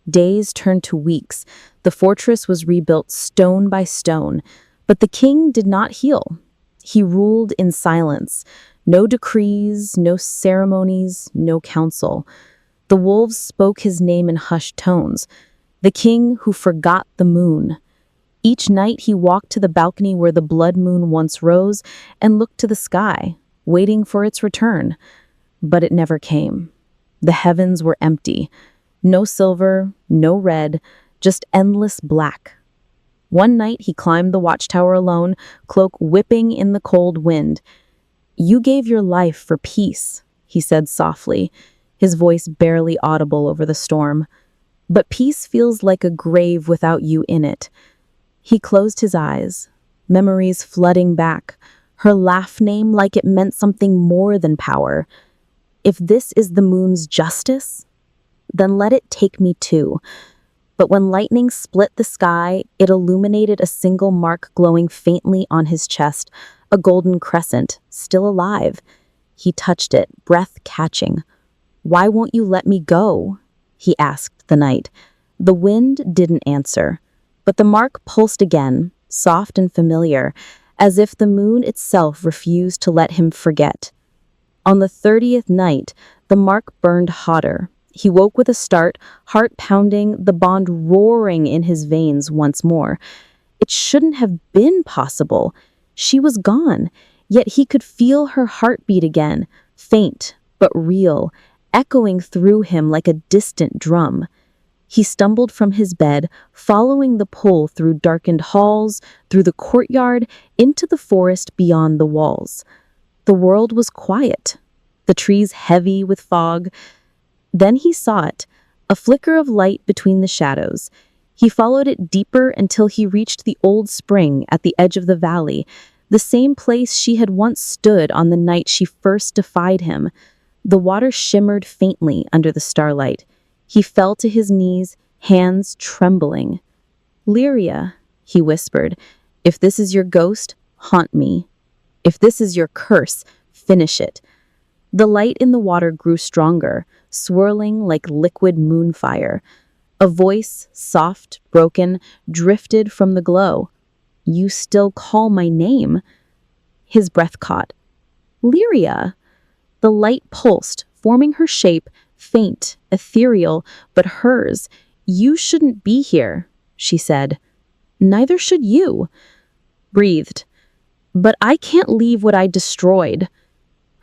Days turned to weeks. The fortress was rebuilt stone by stone, but the king did not heal. He ruled in silence. No decrees, no ceremonies, no council. The wolves spoke his name in hushed tones. The king who forgot the moon. Each night he walked to the balcony where the blood moon once rose and looked to the sky, waiting for its return. But it never came. The heavens were empty. No silver, no red, just endless black. One night he climbed the watchtower alone, cloak whipping in the cold wind. "You gave your life for peace," he said softly, his voice barely audible over the storm. "But peace feels like a grave without you in it." He closed his eyes, memories flooding back, her laugh name like it meant something more than power. If this is the moon's justice, then let it take me too. But when lightning split the sky, it illuminated a single mark glowing faintly on his chest, a golden crescent, still alive. He touched it, breath catching. "Why won't you let me go?" he asked the night. The wind didn't answer, but the mark pulsed again, soft and familiar, as if the moon itself refused to let him forget. On the 30th night, the mark burned hotter. He woke with a start, heart pounding, the bond roaring in his veins once more. It shouldn't have been possible. She was gone, yet he could feel her heartbeat again, faint but real, echoing through him like a distant drum. He stumbled from his bed, following the pull through darkened halls, through the courtyard, into the forest beyond the walls. The world was quiet, the trees heavy with fog. Then he saw it, a flicker of light between the shadows. He followed it deeper until he reached the old spring at the edge of the valley, the same place she had once stood on the night she first defied him. The water shimmered faintly under the starlight. He fell to his knees, hands trembling. "Lyria," he whispered, "if this is your ghost, haunt me. If this is your curse, finish it." The light in the water grew stronger, swirling like liquid moonfire. A voice, soft, broken, drifted from the glow. "You still call my name?" His breath caught. "Lyria." The light pulsed, forming her shape, faint, ethereal, but hers. "You shouldn't be here," she said. "Neither should you." Breathed. "But I can't leave what I destroyed."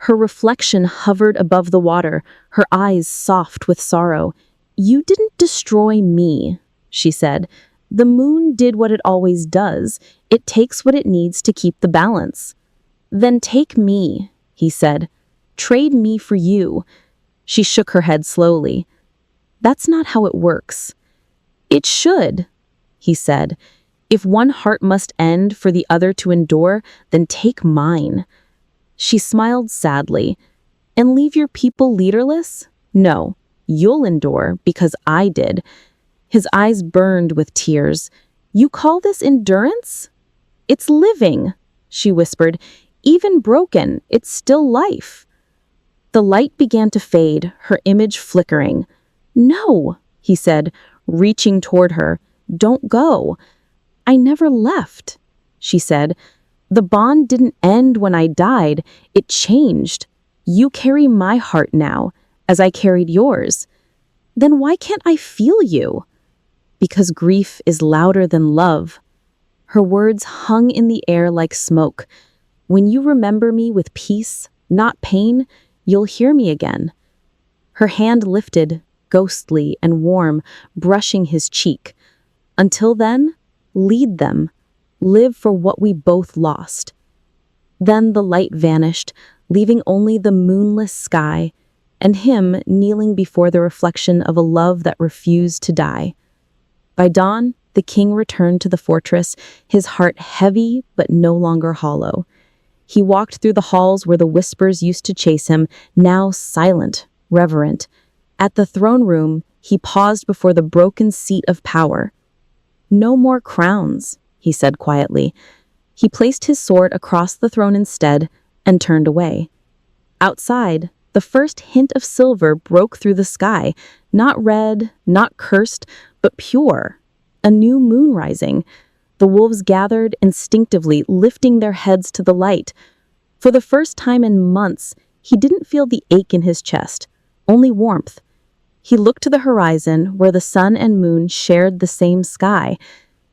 Her reflection hovered above the water, her eyes soft with sorrow. "You didn't destroy me," she said. "The moon did what it always does. It takes what it needs to keep the balance." "Then take me," he said. "Trade me for you." She shook her head slowly. "That's not how it works." "It should," he said. "If one heart must end for the other to endure, then take mine." She smiled sadly. "And leave your people leaderless? No, you'll endure because I did." His eyes burned with tears. "You call this endurance?" "It's living," she whispered. "Even broken, it's still life." The light began to fade, her image flickering. "No," he said, reaching toward her. "Don't go." "I never left," she said. "The bond didn't end when I died. It changed. You carry my heart now, as I carried yours." "Then why can't I feel you?" "Because grief is louder than love." Her words hung in the air like smoke. "When you remember me with peace, not pain, you'll hear me again." Her hand lifted, ghostly and warm, brushing his cheek. "Until then, lead them. Live for what we both lost." Then the light vanished, leaving only the moonless sky, and him kneeling before the reflection of a love that refused to die. By dawn, the king returned to the fortress, his heart heavy but no longer hollow. He walked through the halls where the whispers used to chase him, now silent, reverent. At the throne room, he paused before the broken seat of power. "No more crowns," he said quietly. He placed his sword across the throne instead and turned away. Outside, the first hint of silver broke through the sky, not red, not cursed, but pure. A new moon rising. The wolves gathered instinctively, lifting their heads to the light. For the first time in months, he didn't feel the ache in his chest, only warmth. He looked to the horizon where the sun and moon shared the same sky.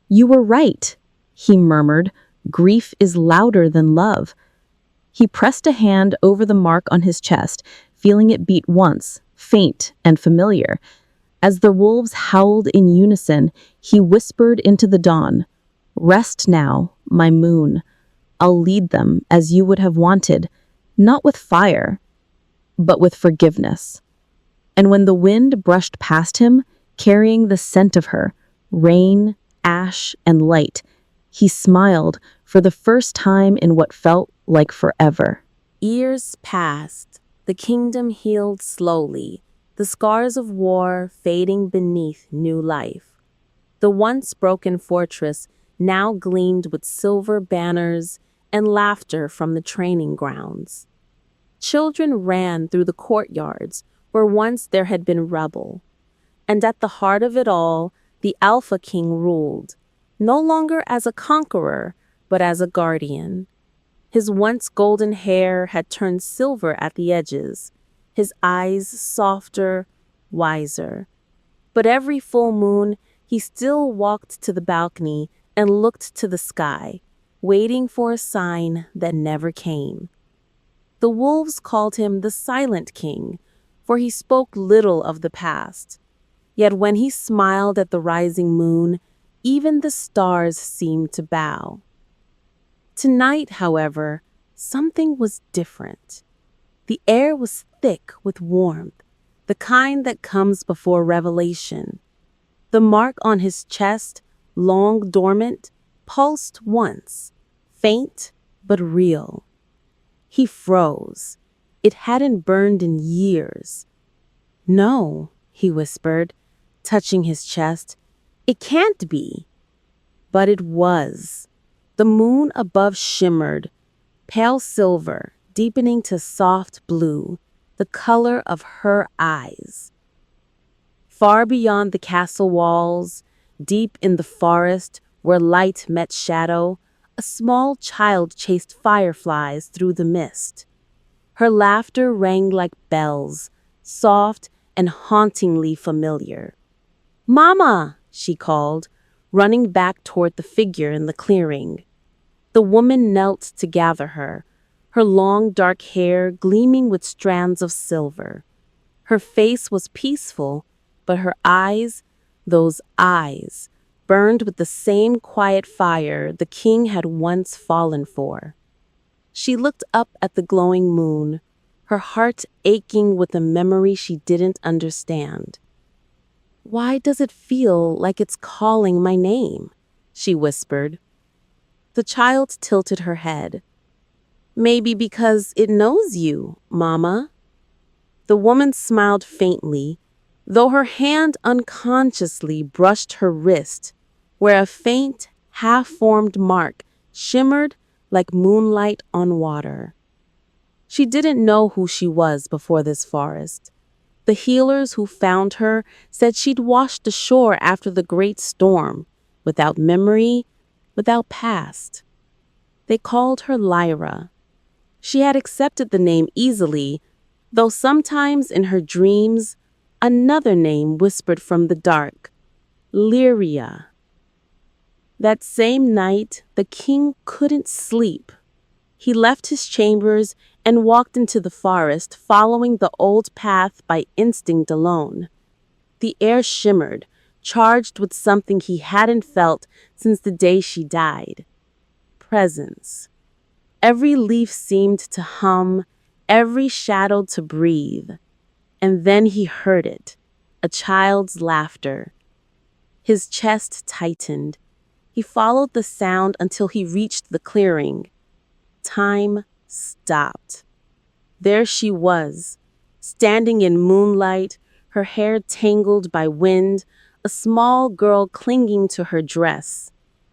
"You were right," he murmured. "Grief is louder than love." He pressed a hand over the mark on his chest, feeling it beat once, faint and familiar. As the wolves howled in unison, he whispered into the dawn, "Rest now, my moon. I'll lead them as you would have wanted. not with fire, but with forgiveness. And when the wind brushed past him, carrying the scent of her, rain, ash, and light, he smiled for the first time in what felt like forever. Years passed. The kingdom healed slowly, the scars of war fading beneath new life. The once broken fortress now gleamed with silver banners and laughter from the training grounds. Children ran through the courtyards where once there had been rubble. And at the heart of it all, the Alpha King ruled, no longer as a conqueror, but as a guardian. His once golden hair had turned silver at the edges, his eyes softer, wiser. But every full moon, he still walked to the balcony and looked to the sky, waiting for a sign that never came. The wolves called him the Silent King, for he spoke little of the past. Yet when he smiled at the rising moon, even the stars seemed to bow. Tonight, however, something was different. The air was thick with warmth, the kind that comes before revelation. The mark on his chest, long dormant, pulsed once, faint but real. He froze. It hadn't burned in years. "No," he whispered, touching his chest. "It can't be." But it was. The moon above shimmered, pale silver, deepening to soft blue, the color of her eyes. Far beyond the castle walls, deep in the forest where light met shadow, a small child chased fireflies through the mist. Her laughter rang like bells, soft and hauntingly familiar. "Mama!" she called, running back toward the figure in the clearing. The woman knelt to gather her, her long dark hair gleaming with strands of silver. Her face was peaceful, but her eyes, those eyes, burned with the same quiet fire the king had once fallen for. She looked up at the glowing moon, her heart aching with a memory she didn't understand. "Why does it feel like it's calling my name?" she whispered. The child tilted her head. "Maybe because it knows you, Mama." The woman smiled faintly, though her hand unconsciously brushed her wrist, where a faint, half-formed mark shimmered like moonlight on water. She didn't know who she was before this forest. The healers who found her said she'd washed ashore after the great storm, without memory, without past. They called her Lyra. She had accepted the name easily, though sometimes in her dreams, another name whispered from the dark, Lyria. That same night, the king couldn't sleep. He left his chambers and walked into the forest, following the old path by instinct alone. The air shimmered, charged with something he hadn't felt since the day she died. Presence. Every leaf seemed to hum, every shadow to breathe. And then he heard it, a child's laughter. His chest tightened. He followed the sound until he reached the clearing. Time stopped. There she was, standing in moonlight, her hair tangled by wind, a small girl clinging to her dress.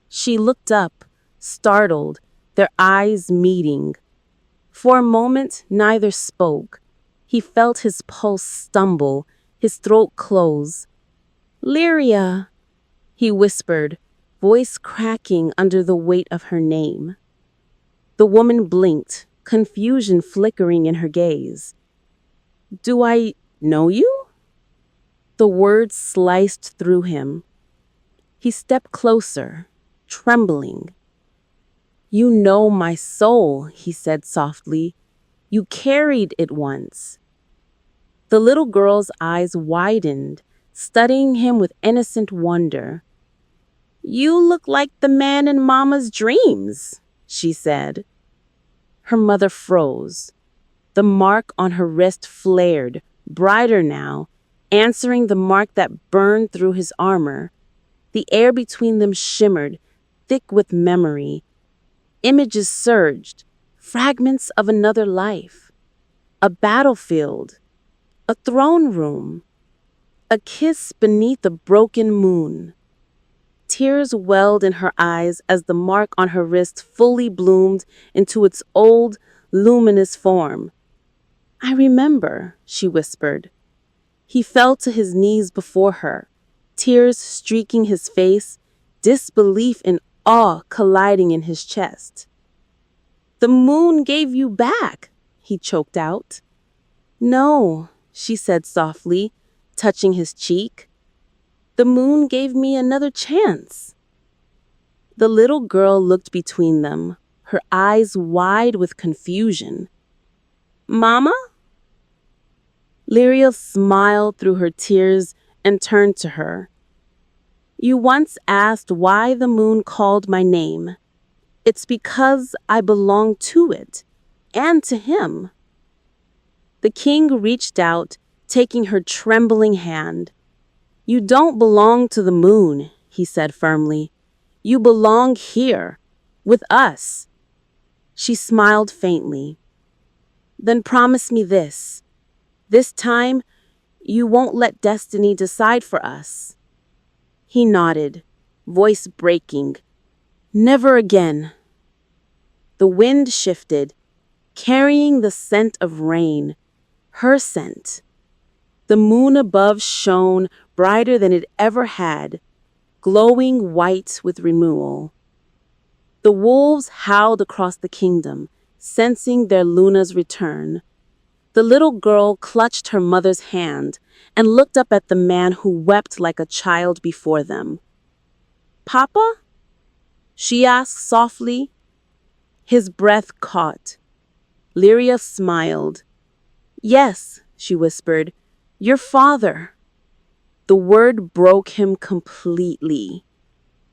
She looked up, startled, their eyes meeting. For a moment, neither spoke. He felt his pulse stumble, his throat close. "Lyria," he whispered, voice cracking under the weight of her name. The woman blinked, confusion flickering in her gaze. "Do I know you?" The words sliced through him. He stepped closer, trembling. "You know my soul," he said softly. "You carried it once." The little girl's eyes widened, studying him with innocent wonder. "You look like the man in Mama's dreams," she said. Her mother froze. The mark on her wrist flared, brighter now, answering the mark that burned through his armor. The air between them shimmered, thick with memory. Images surged, fragments of another life. A battlefield, a throne room, a kiss beneath a broken moon. Tears welled in her eyes as the mark on her wrist fully bloomed into its old, luminous form. "I remember," she whispered. He fell to his knees before her, tears streaking his face, disbelief and awe colliding in his chest. "The moon gave you back," he choked out. "No," she said softly, touching his cheek. "The moon gave me another chance." The little girl looked between them, her eyes wide with confusion. "Mama?" Lyria smiled through her tears and turned to her. "You once asked why the moon called my name. It's because I belong to it, and to him." The king reached out, taking her trembling hand. "You don't belong to the moon," he said firmly. "You belong here, with us." She smiled faintly. "Then promise me this. This time, you won't let destiny decide for us." He nodded, voice breaking. "Never again." The wind shifted, carrying the scent of rain, her scent. The moon above shone brighter than it ever had, glowing white with renewal. The wolves howled across the kingdom, sensing their Luna's return. The little girl clutched her mother's hand and looked up at the man who wept like a child before them. "Papa?" she asked softly. His breath caught. Lyria smiled. "Yes," she whispered, "your father." The word broke him completely.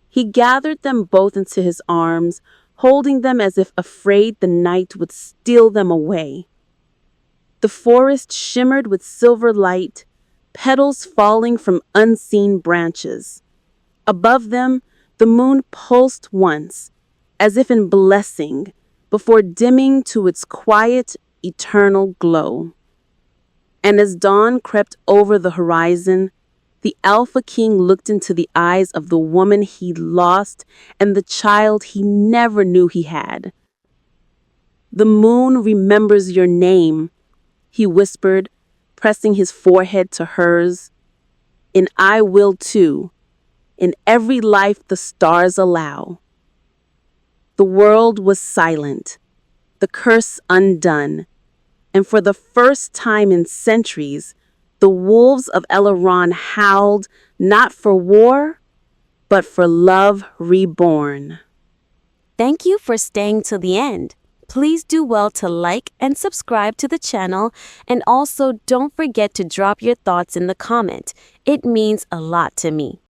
He gathered them both into his arms, holding them as if afraid the night would steal them away. The forest shimmered with silver light, petals falling from unseen branches. Above them, the moon pulsed once, as if in blessing, before dimming to its quiet, eternal glow. And as dawn crept over the horizon, the Alpha King looked into the eyes of the woman he'd lost and the child he never knew he had. "The moon remembers your name," he whispered, pressing his forehead to hers. "And I will too, in every life the stars allow." The world was silent, the curse undone, and for the first time in centuries, the wolves of Eleron howled not for war, but for love reborn. Thank you for staying till the end. Please do well to like and subscribe to the channel, and also don't forget to drop your thoughts in the comment. It means a lot to me.